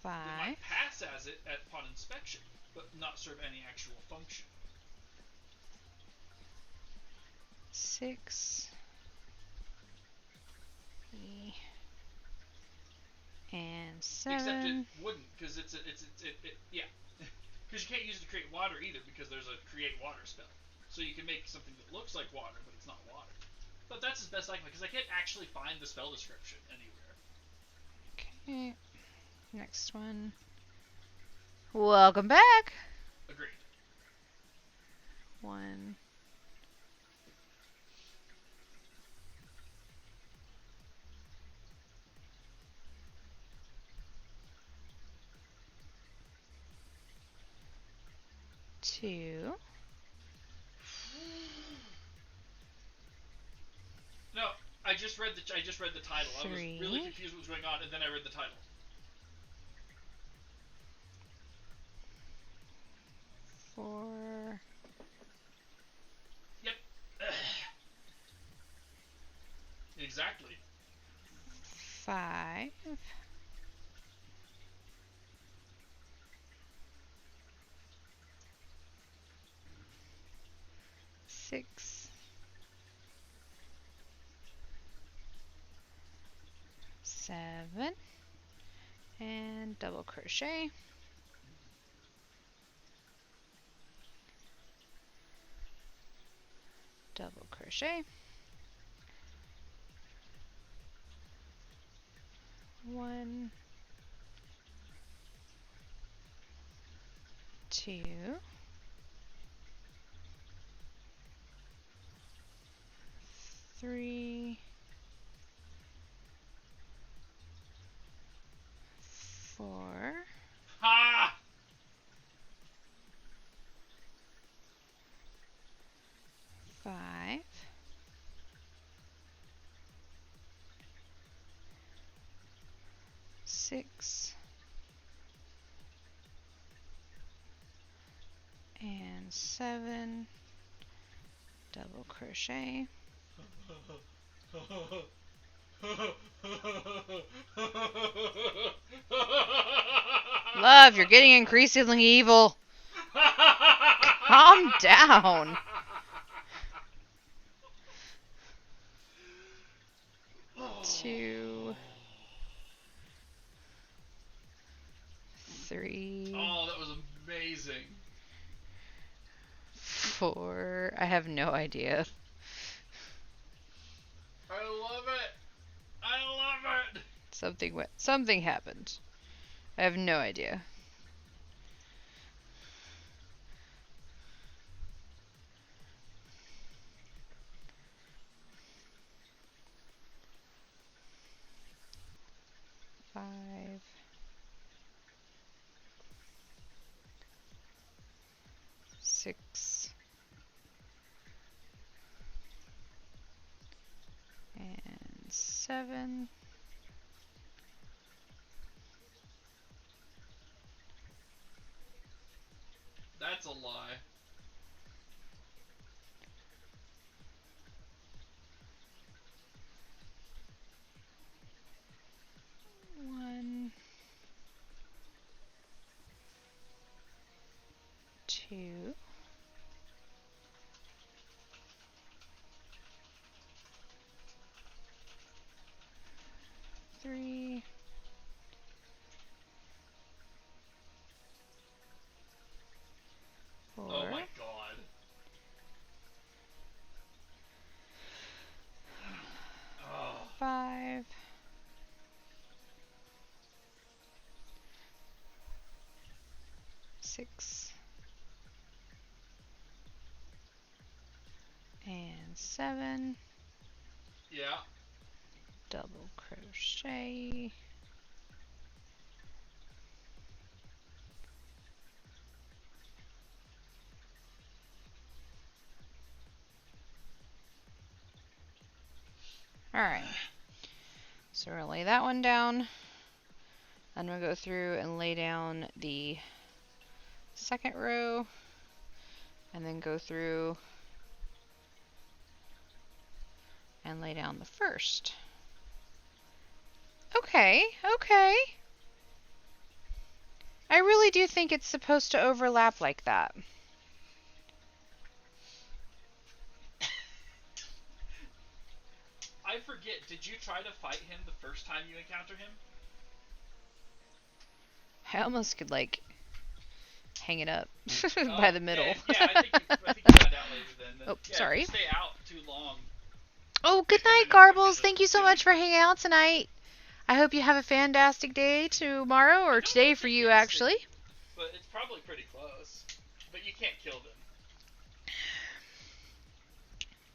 that 5, might pass as it upon inspection, but not serve any actual function. 6, and 7. Except it wouldn't, because yeah. Because you can't use it to create water either, because there's a create water spell. So you can make something that looks like water, but it's not water. But that's as best I can, because I can't actually find the spell description anywhere. Okay. Next one. Welcome back. Agreed. 1, 2. No, I just read the title. I was 3. really confused what was going on, and then I read the title. 4. Yep. Exactly. 5. 6. 7. And double crochet. Double crochet. 1, 2, 3, 4, Ha! 5, 6, and 7, double crochet. Love, you're getting increasingly evil. Calm down. 2, 3, Oh, that was amazing. 4. I have no idea. I love it. I love it. Something happened. I have no idea. Five, 6, and 7. That's a lie. 1, 2, 3, 4, Oh my god. 5, 6, and 7, Yeah. double crochet. Alright, so we're going to lay that one down. I'm going to go through and lay down the second row, and then go through and lay down the first. Okay, okay. I really do think it's supposed to overlap like that. I forget. Did you try to fight him the first time you encounter him? I almost could, like, hang it up Oh, by the middle. Yeah, I think you find out later then. Oh, Yeah, sorry. If you stay out too long. Oh, good night, Garbles. Thank you so much for hanging out tonight. I hope you have a fantastic day tomorrow, or today for you, actually. But it's probably pretty close. But you can't kill them.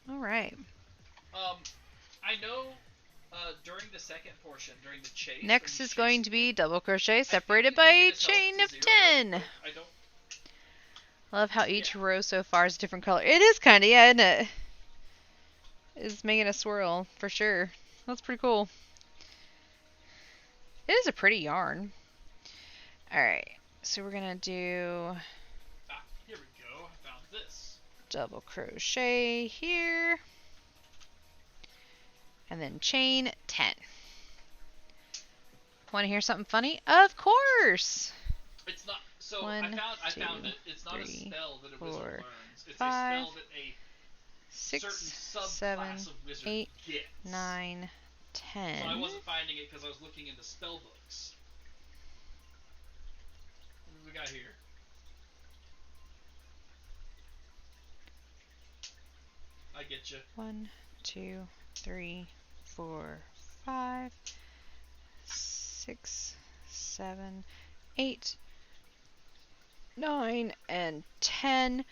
All right. I know during the second portion, during the chase... Next is going to be double crochet separated by a chain of 10. I don't... I love how each row so far is a different color. It is kind of, yeah, isn't it? It's making a swirl, for sure. That's pretty cool. It is a pretty yarn. Alright, so we're going to do here we go. I found this. double crochet here. And then chain 10. Want to hear something funny? Of course! It's not... So, One, I found two, it. It's not a three, spell that a wizard four, learns. It's 5, a spell that a 6, certain 7, subclass of wizard 8, gets. 9, 10. So I wasn't finding it because I was looking in the spell books. What do we got here? I get you. 1, 2, 3, 4, 5, 6, 7, 8, 9, and 10.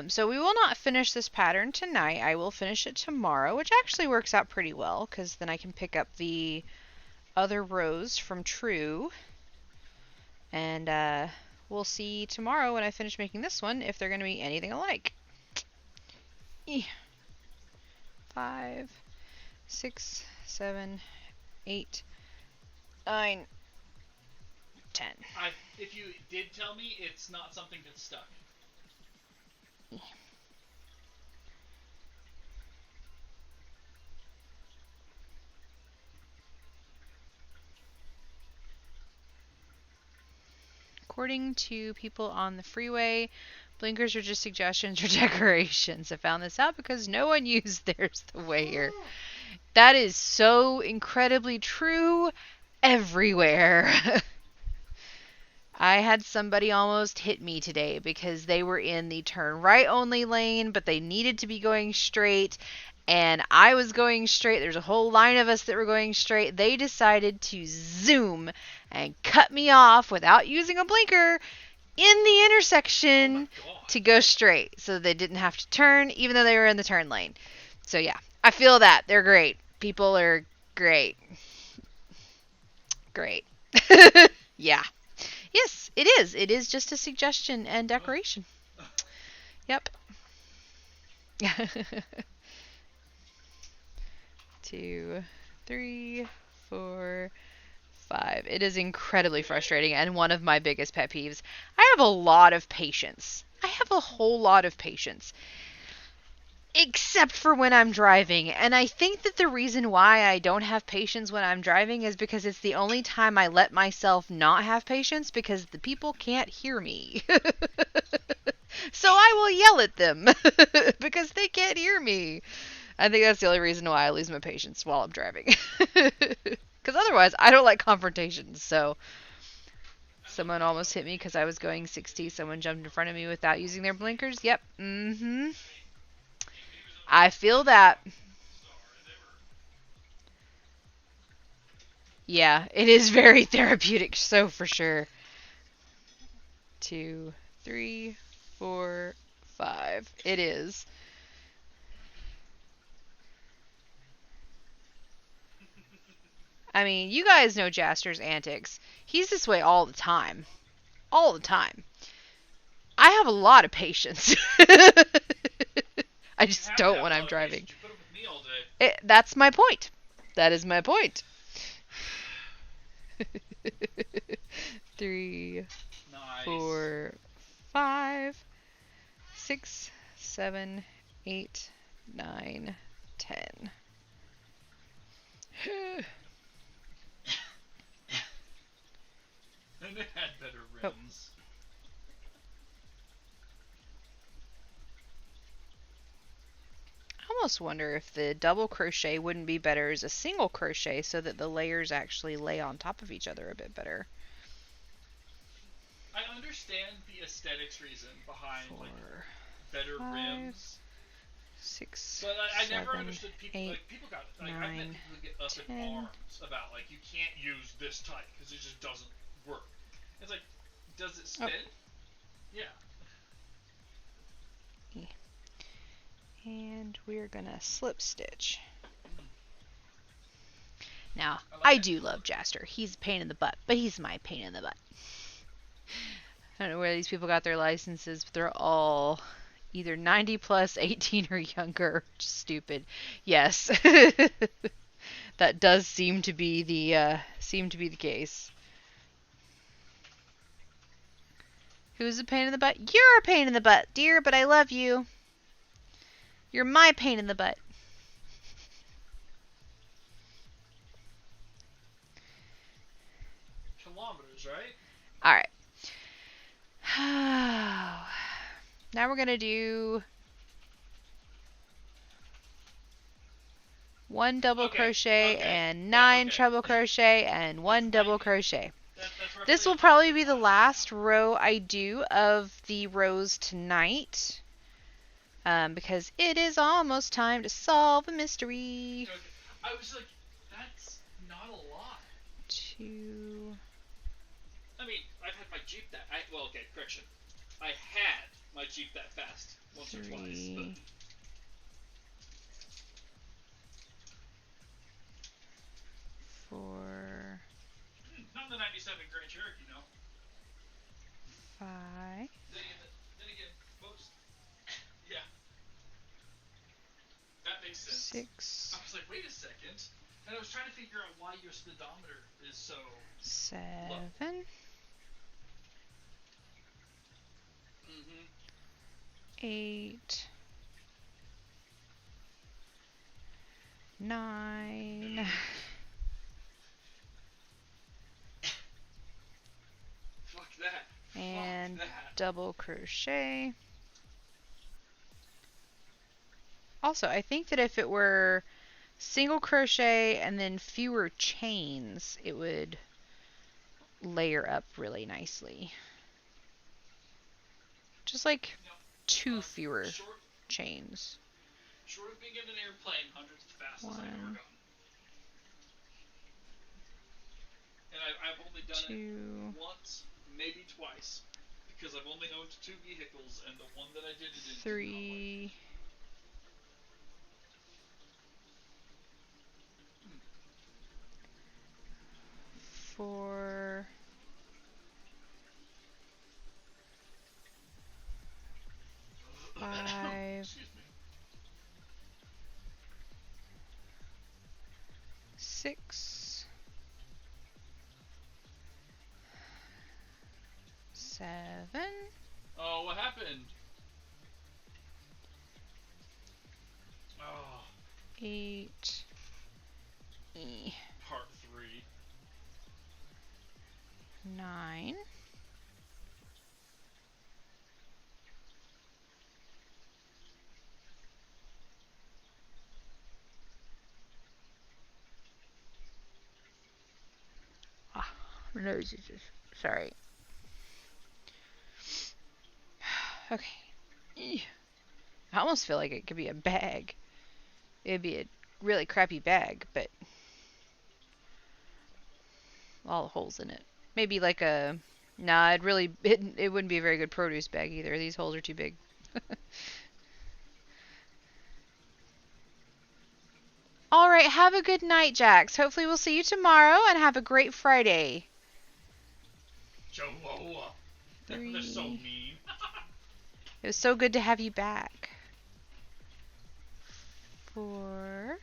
So we will not finish this pattern tonight. I will finish it tomorrow, which actually works out pretty well because then I can pick up the other rows from True. And we'll see tomorrow when I finish making this one if they're going to be anything alike. 5, 6, 7, 8, 9, 10. If you did tell me, it's not something that's stuck. According to people on the freeway, blinkers are just suggestions or decorations. I found this out because no one used theirs the way here. That is so incredibly true everywhere. I had somebody almost hit me today because they were in the turn right only lane, but they needed to be going straight, and I was going straight. There's a whole line of us that were going straight. They decided to zoom and cut me off without using a blinker in the intersection to go straight, so they didn't have to turn even though they were in the turn lane. So yeah, I feel that. They're great. People are great. Great. Yeah. Yes, it is. It is just a suggestion and decoration. Yep. 2, 3, 4, 5. It is incredibly frustrating and one of my biggest pet peeves. I have a lot of patience. I have a whole lot of patience. Except for when I'm driving. And I think that the reason why I don't have patience when I'm driving is because it's the only time I let myself not have patience because the people can't hear me. So I will yell at them because they can't hear me. I think that's the only reason why I lose my patience while I'm driving. Because otherwise, I don't like confrontations. So someone almost hit me because I was going 60. Someone jumped in front of me without using their blinkers. Yep. Mm-hmm. I feel that. Yeah, it is very therapeutic, so for sure. 2, 3, 4, 5. It is. I mean, you guys know Jaster's antics. He's this way all the time. All the time. I have a lot of patience. I just don't when I'm driving. That's my point. That is my point. 3, 4, 5, 6, 7, 8, 9, 10. And it had better Oh. rims. I almost wonder if the double crochet wouldn't be better as a single crochet so that the layers actually lay on top of each other a bit better. I understand the aesthetics reason behind like 4, better 5, rims, 6, but I never 7, understood people 8, like people got like I've met 9, people who get up in 10. arms about like you can't use this type because it just doesn't work. It's like, does it Oh. spin? Yeah. And we're gonna slip stitch. Now, I like I that do color. love Jaster. He's a pain in the butt, but he's my pain in the butt. I don't know where these people got their licenses, but they're all either 90 plus, 18 or younger. Just stupid. Yes. That does seem to be the case. Who's a pain in the butt? You're a pain in the butt, dear, but I love you. You're my pain in the butt. Kilometers, right? All right. Now we're gonna do 1 double Okay, crochet okay, and that- 9 okay. treble crochet and 1 That's double fine. crochet. That's roughly This will probably be the last row I do of the rows tonight, because it is almost time to solve a mystery. Okay. I was like, that's not a lot. 2, I mean, I've had my Jeep that. Okay, correction. I had my Jeep that fast once or twice, 3, 4, not in the '97 Grand Cherokee, no. 5, Then again, most. Yeah, that makes sense. 6, I was like, wait a second, and I was trying to figure out why your speedometer is so. 7, Mm-hmm. 8, 9, Fuck that. and Fuck that. double crochet. Also, I think that if it were single crochet and then fewer chains, it would layer up really nicely. Just like No, 2 fewer Short chains. of being in an airplane, hundreds the fastest I've ever 1, gone. And I've only done 2, it once, maybe twice, because I've only owned 2 vehicles, and the one that I did it in. 3, 4, 5, Excuse me. 6, 7, Oh, what happened? Oh, 8, part 3. 9, 'My nose is just... Sorry. Okay. I almost feel like it could be a bag. It'd be a really crappy bag, but all the holes in it. Maybe like a... Nah, it wouldn't be a very good produce bag either. These holes are too big. All right, have a good night, Jax. Hopefully we'll see you tomorrow, and have a great Friday. Chihuahua. They're so 3. mean. It was so good to have you back. 4.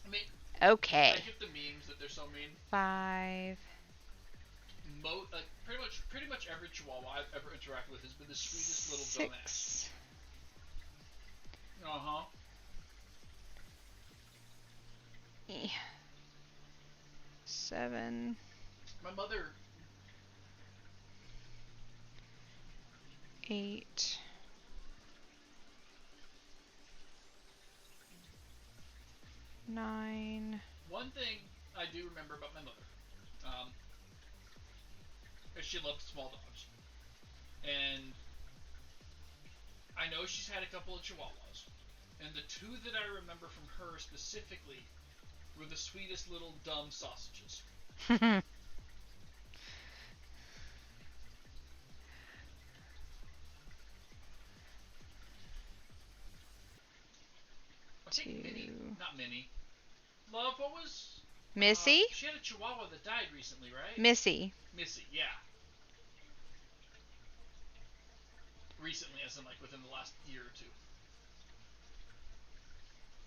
I mean, Okay. I get the memes that they're so mean. 5. Pretty much every Chihuahua I've ever interacted with has been the sweetest little dumbass. 6. 7, My mother. 8, 9. One thing I do remember about my mother, is she loved small dogs, and I know she's had a couple of Chihuahuas, and the two that I remember from her specifically were the sweetest little dumb sausages. I think Minnie, not Minnie. Love, what was Missy? she had a Chihuahua that died recently, right? Missy. Missy, yeah. Recently, as in like within the last year or two.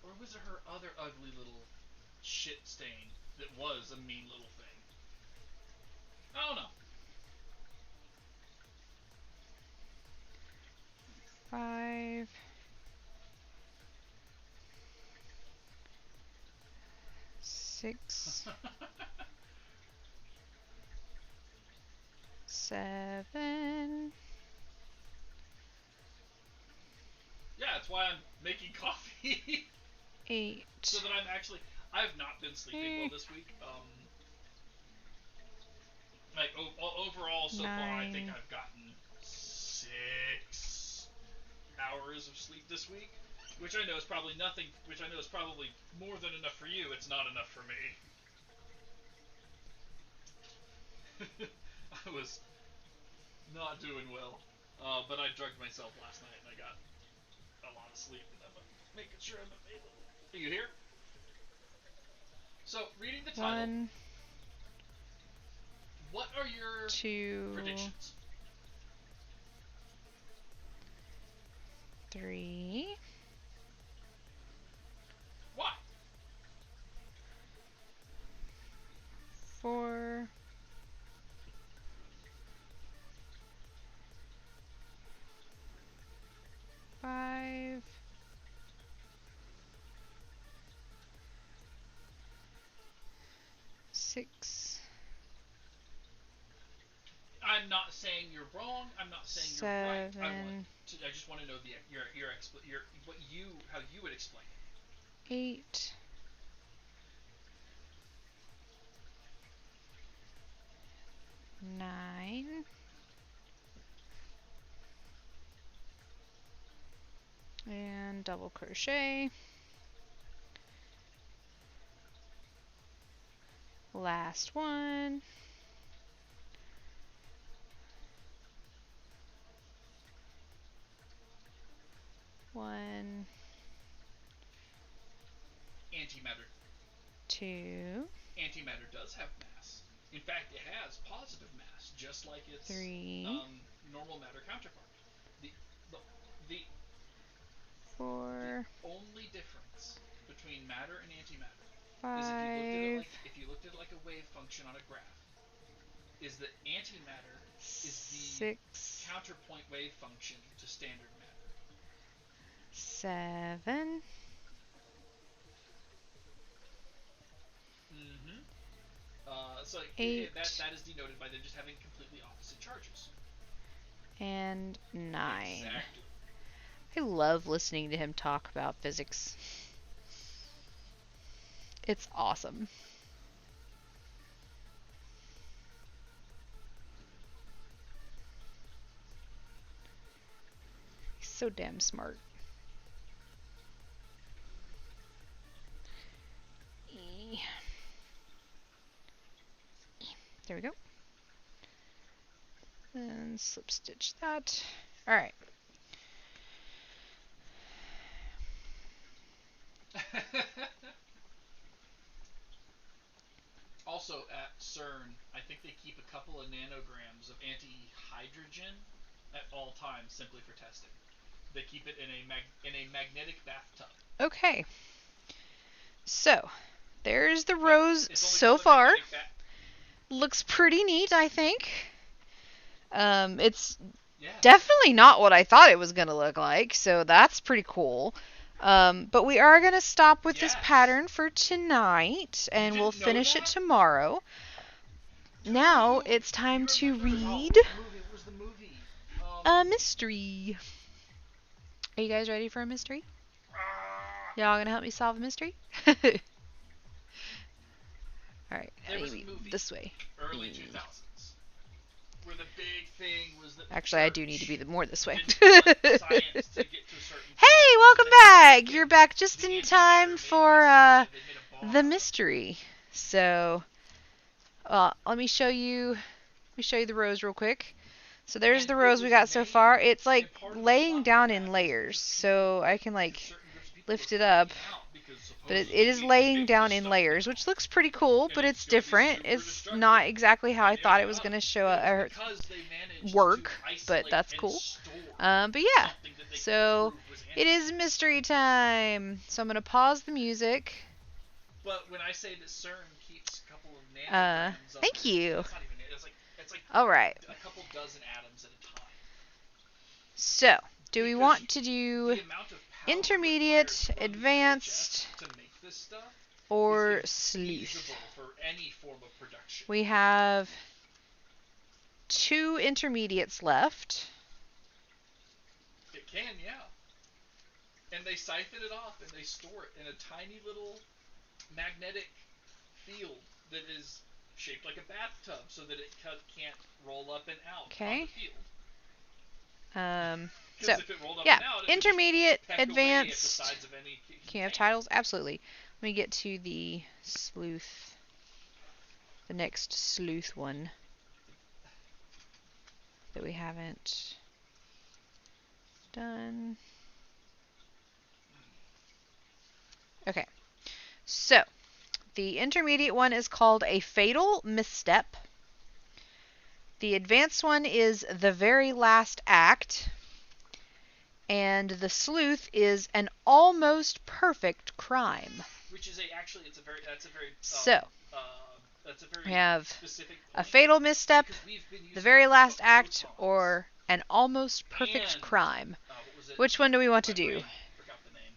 Or was it her other ugly little shit stain that was a mean little thing? I don't know. 5, 6, 7. Yeah, that's why I'm making coffee. 8. So that I'm actually, I've not been sleeping well this week. Like overall so far, I think 9. I've gotten 6 hours of sleep this week, which I know is probably nothing. Which I know is probably more than enough for you. It's not enough for me. I was not doing well, but I drugged myself last night and I got a lot of sleep, and I'm making sure I'm available. Are you here? So, reading the title, 1, what are your 2, predictions? 3, Why? 4, 5, 6, I'm not saying you're wrong. I'm not saying you're right. 7, I just want to know how you would explain it. 8, 9, and double crochet. Last one. One, Antimatter. 2, Antimatter does have mass. In fact, it has positive mass, just like its 3, normal matter counterpart. The 4, only difference between matter and antimatter 5, is if you looked at it like a wave function on a graph, is that antimatter is the 6, counterpoint wave function to standard matter. 7, So 8, that is denoted by them just having completely opposite charges. and 9. Exactly. I love listening to him talk about physics. It's awesome. He's so damn smart. There we go. And slip stitch that. Alright. Also at CERN, I think they keep a couple of nanograms of antihydrogen at all times simply for testing. They keep it in a magnetic bathtub. Okay. So, there's the rose It's only so called a far. magnetic Looks pretty neat, I think. It's Yeah. definitely not what I thought it was going to look like, so that's pretty cool. But we are going to stop with this Yes. pattern for tonight, and we'll didn't know finish it that? tomorrow. Now it's time to read Movie. What was the movie? a mystery. Are you guys ready for a mystery? Y'all gonna help me solve a mystery? Alright, There was a maybe movie. this way. Early 2000s. Where the big thing was that. Actually, I do need to be more this way. didn't want science to get to a certain Hey, point, welcome so they back! made You're back just the in antimatter time made for this- they made a the bomb. mystery. So, let me show you the rows real quick. So there's And the it rows we was got so made- far. It's like and part of the laying plot down of in that layers, is so I can like certain groups of people lift were it up. freaking out because But it supposedly is we laying picked down this in stuff layers, now. which looks pretty cool, And but it's it's gonna be different. super It's destructive. not exactly how I And it thought it went was up. gonna show It or was because they managed work, to but isolate that's and cool. store But yeah, something that they could so prove was it antimatter. is mystery time. So I'm gonna pause the music. But when I say that CERN keeps a couple of nanograms of Thank it, you. It's not even. It's like All right. a couple dozen atoms at a time. So, do we Because want to do The amount of power intermediate, required to run the advanced, LHS to make this stuff or is sleuth? infeasible for any form of production. We have 2 intermediates left. It can, yeah. And they siphon it off and they store it in a tiny little magnetic field that is shaped like a bathtub so that it can't roll up and out Okay. on the field. So, If it rolled up yeah, and out, it would just intermediate, peck away at the advanced. sides of any Can you have tank. titles? Absolutely. Let me get to the sleuth. The next sleuth one that we haven't done. Okay. So, the intermediate one is called A Fatal Misstep. The advanced one is The Very Last Act. And the sleuth is An Almost Perfect Crime. Which is that's a very So, that's a very we have specific A point, Fatal Misstep, because we've been The using Very Last pho- Act, photons. or An Almost Perfect And, Crime. what was it? Which one do we want to My do? brain forgot the name.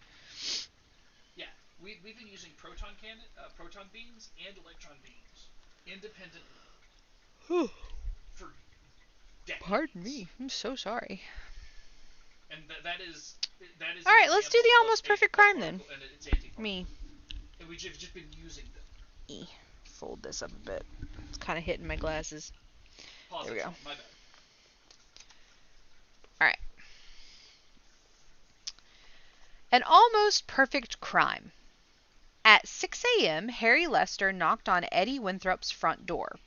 Yeah, we've been using proton beams and electron beams independently for decades. Pardon me. I'm so sorry. And that is All right, let's do the an example Almost of Perfect a Crime then. particle and its antiparticle. Me And we've just been using them. fold this up a bit. It's kind of hitting my glasses. Pause There we it. go. My bad. Alright. An Almost Perfect Crime. At 6 a.m., Harry Lester knocked on Eddie Winthrop's front door.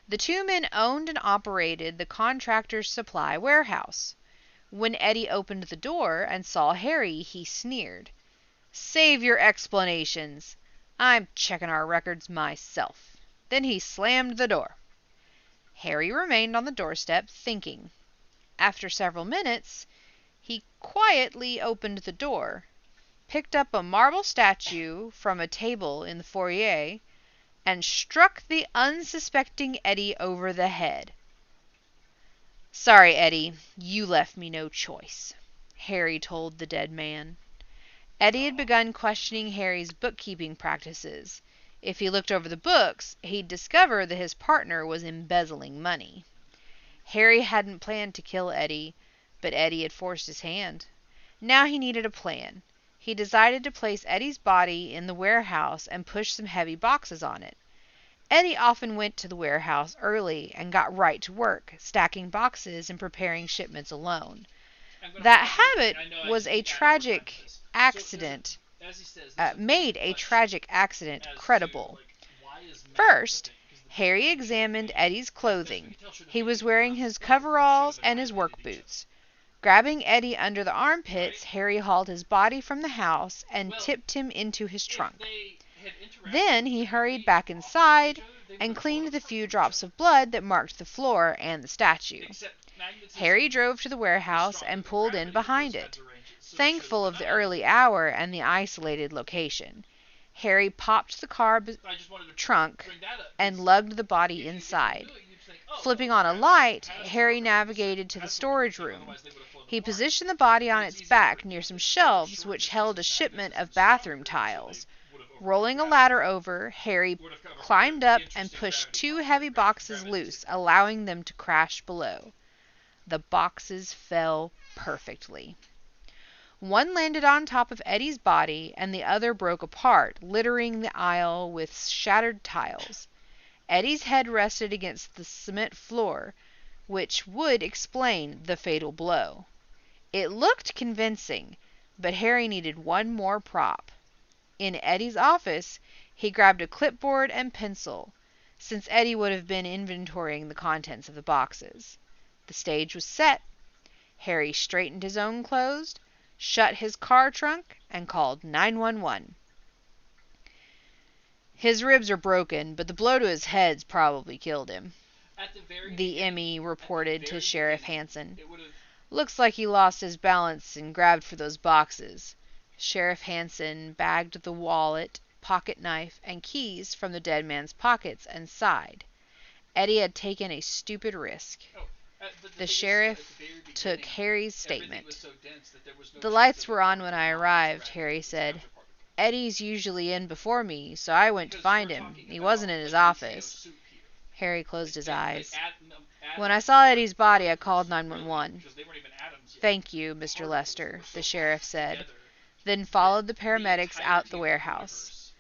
The 2 men owned and operated the contractor's supply warehouse. When Eddie opened the door and saw Harry, he sneered. "Save your explanations. I'm checking our records myself." Then he slammed the door. Harry remained on the doorstep, thinking. After several minutes, he quietly opened the door, picked up a marble statue from a table in the foyer, and struck the unsuspecting Eddie over the head. "Sorry, Eddie, you left me no choice," Harry told the dead man. Eddie had begun questioning Harry's bookkeeping practices. If he looked over the books, he'd discover that his partner was embezzling money. Harry hadn't planned to kill Eddie, but Eddie had forced his hand. Now he needed a plan. He decided to place Eddie's body in the warehouse and push some heavy boxes on it. Eddie often went to the warehouse early and got right to work, stacking boxes and preparing shipments alone. That habit was a tragic accident, made a tragic accident credible. First, Harry examined Eddie's clothing. He was wearing his coveralls and his work boots. Grabbing Eddie under the armpits, Harry hauled his body from the house and tipped him into his trunk. Then he hurried back inside and cleaned the few drops of blood that marked the floor and the statue. Harry drove to the warehouse and pulled in behind it, thankful of the early hour and the isolated location. Harry popped the car trunk and lugged the body inside. think, oh, Flipping well, on a yeah, light, has Harry worked. navigated to the Has storage worked. room. Otherwise they would have floated He apart. positioned the body on But its easy back to near some cover shelves short which distances held a and shipment that of distance bathroom stronger, so tiles. they would have Rolling a overcome ladder gravity. over, Harry Would have overcome climbed the up and interesting pushed gravity 2 concept, heavy boxes gravity loose, concept. allowing them to crash below. The boxes fell perfectly. One landed on top of Eddie's body, and the other broke apart, littering the aisle with shattered tiles. Eddie's head rested against the cement floor, which would explain the fatal blow. It looked convincing, but Harry needed one more prop. In Eddie's office, he grabbed a clipboard and pencil, since Eddie would have been inventorying the contents of the boxes. The stage was set. Harry straightened his own clothes, shut his car trunk, and called 911. His ribs are broken, but the blow to his head's probably killed him, At the very the beginning, ME reported to very Sheriff beginning, Hansen. it would have Looks like he lost his balance and grabbed for those boxes. Sheriff Hansen bagged the wallet, pocket knife, and keys from the dead man's pockets and sighed. Eddie had taken a stupid risk. The sheriff took Harry's statement. The lights were on when I arrived, Harry said. Eddie's usually in before me, so I went to find him. He wasn't in his office. Harry closed his eyes. When I saw Eddie's body, I called 911. Thank you, Mr. Lester, the sheriff said, then followed the paramedics out the warehouse.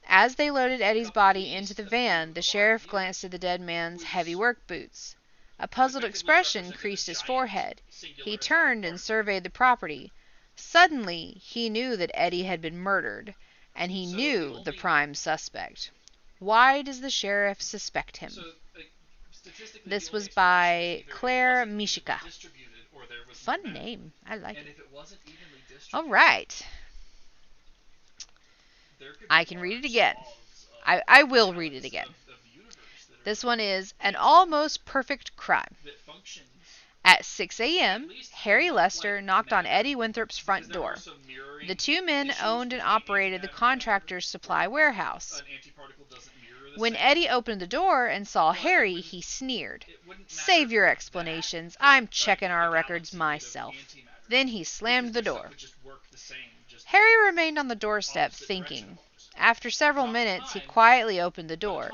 As they loaded Eddie's body into the van, the sheriff glanced at the dead man's heavy work boots. A puzzled expression creased his forehead. He turned and surveyed the property. Suddenly, he knew that Eddie had been murdered, and he knew the prime suspect. Why does the sheriff suspect him? This was by Claire Mishika. Fun name. I like it. All right. I can read it again. I will read it again. This one is An Almost Perfect Crime. At 6 a.m., Harry Lester knocked on Eddie Winthrop's front door. The two men owned and operated the contractor's supply warehouse. When Eddie opened the door and saw Harry, he sneered. Save your explanations. I'm checking our records myself. Then he slammed the door. Harry remained on the doorstep, thinking. After several minutes, he quietly opened the door,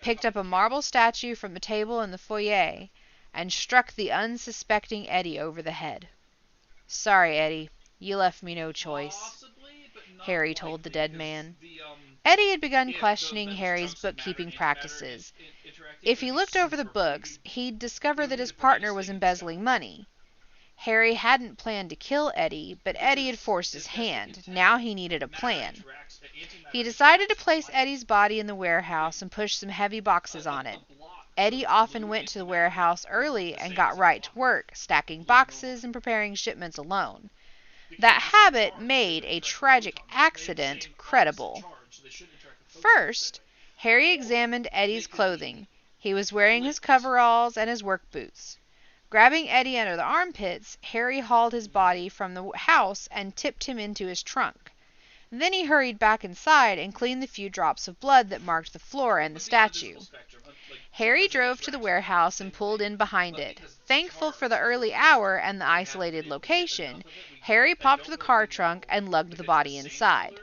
picked up a marble statue from the table in the foyer, and struck the unsuspecting Eddie over the head. Sorry, Eddie. You left me no choice, Harry told the dead man. Eddie had begun questioning Harry's bookkeeping practices. If he looked over the books, he'd discover that his partner was embezzling money. Harry hadn't planned to kill Eddie, but Eddie had forced his hand. Now he needed a plan. He decided to place Eddie's body in the warehouse and push some heavy boxes on it. Eddie often went to the warehouse early and got right to work, stacking boxes and preparing shipments alone. That habit made a tragic accident credible. First, Harry examined Eddie's clothing. He was wearing his coveralls and his work boots. Grabbing Eddie under the armpits, Harry hauled his body from the house and tipped him into his trunk. Then he hurried back inside and cleaned the few drops of blood that marked the floor and the statue. Harry drove to the warehouse and pulled in behind it. Thankful for the early hour and the isolated location, Harry popped the car trunk and lugged the body inside.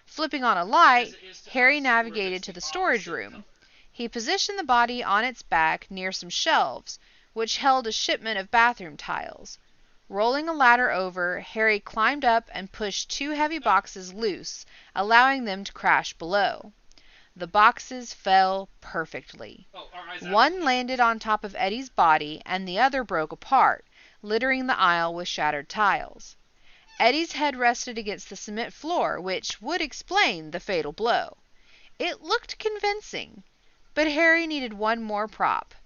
Flipping on a light, Harry navigated to the storage room. He positioned the body on its back near some shelves, which held a shipment of bathroom tiles. Rolling a ladder over, Harry climbed up and pushed 2 heavy boxes loose, allowing them to crash below. The boxes fell perfectly. One landed on top of Eddie's body, and the other broke apart, littering the aisle with shattered tiles. Eddie's head rested against the cement floor, which would explain the fatal blow. It looked convincing, but Harry needed one more prop.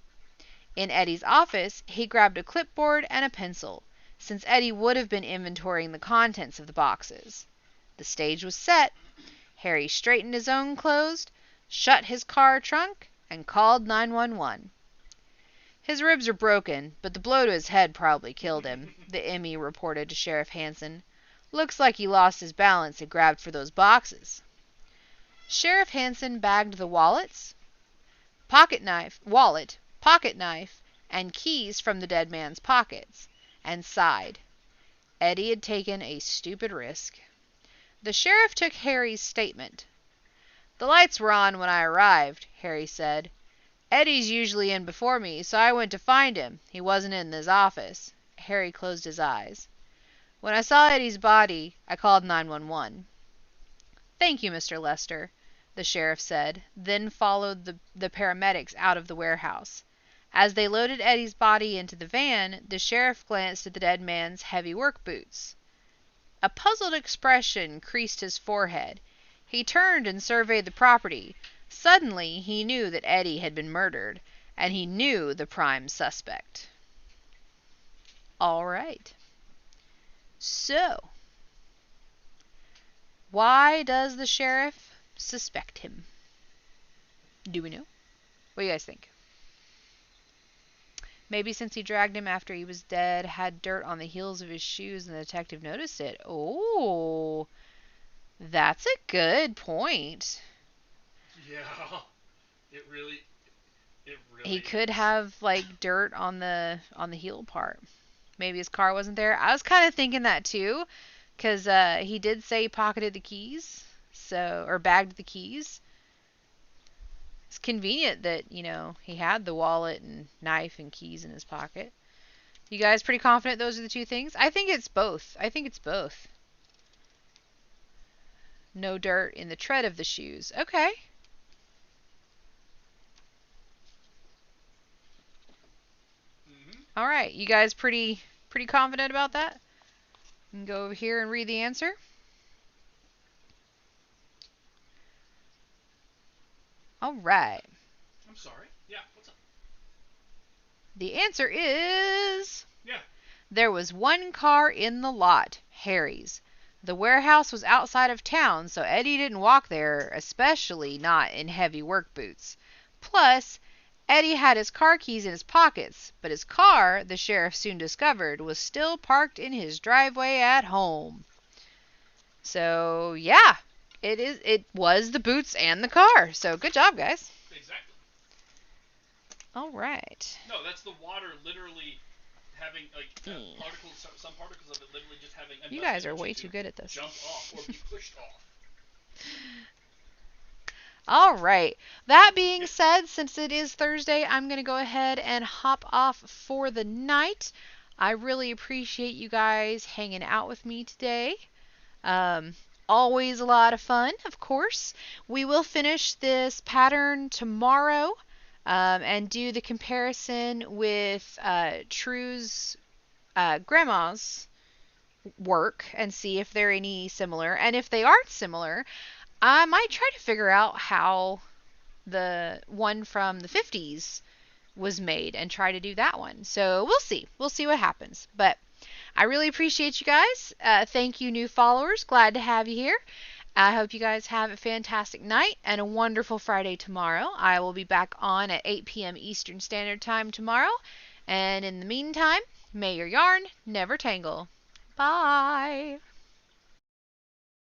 In Eddie's office, he grabbed a clipboard and a pencil, since Eddie would have been inventorying the contents of the boxes. The stage was set. Harry straightened his own clothes, shut his car trunk, and called 911. His ribs are broken, but the blow to his head probably killed him, the ME reported to Sheriff Hansen. Looks like he lost his balance and grabbed for those boxes. Sheriff Hansen bagged the wallet, pocket knife, and keys from the dead man's pockets, and sighed. Eddie had taken a stupid risk. The sheriff took Harry's statement. "The lights were on when I arrived," Harry said. "Eddie's usually in before me, so I went to find him. He wasn't in his office." Harry closed his eyes. "When I saw Eddie's body, I called 911. "Thank you, Mr. Lester," the sheriff said, then followed the paramedics out of the warehouse. As they loaded Eddie's body into the van, the sheriff glanced at the dead man's heavy work boots. A puzzled expression creased his forehead. He turned and surveyed the property. Suddenly, he knew that Eddie had been murdered, and he knew the prime suspect. All right. So, why does the sheriff suspect him? Do we know? What do you guys think? Maybe since he dragged him after he was dead, had dirt on the heels of his shoes, and the detective noticed it. Oh, that's a good point. Yeah, it really He could is. have like dirt on the heel part. Maybe his car wasn't there. I was kind of thinking that too, because he did say he pocketed the keys, or bagged the keys. It's convenient that, he had the wallet and knife and keys in his pocket. You guys pretty confident those are the two things? I think it's both. No dirt in the tread of the shoes. Okay. All right. You guys pretty confident about that? You can go over here and read the answer. All right. I'm sorry. Yeah, what's up? The answer is... Yeah. There was one car in the lot, Harry's. The warehouse was outside of town, so Eddie didn't walk there, especially not in heavy work boots. Plus, Eddie had his car keys in his pockets, but his car, the sheriff soon discovered, was still parked in his driveway at home. So, yeah, it was the boots and the car. So, good job, guys. Exactly. All right. No, that's the water literally having particles. Some particles of it literally just having. You guys are way too good at this. Jump off or be pushed off. All right. That being said, since it is Thursday, I'm going to go ahead and hop off for the night. I really appreciate you guys hanging out with me today. Always a lot of fun, of course. We will finish this pattern tomorrow and do the comparison with True's grandma's work and see if they're any similar. And if they aren't similar, I might try to figure out how the one from the 50s was made and try to do that one. So we'll see. We'll see what happens. But I really appreciate you guys. Thank you, new followers. Glad to have you here. I hope you guys have a fantastic night and a wonderful Friday tomorrow. I will be back on at 8 p.m. Eastern Standard Time tomorrow. And in the meantime, may your yarn never tangle. Bye.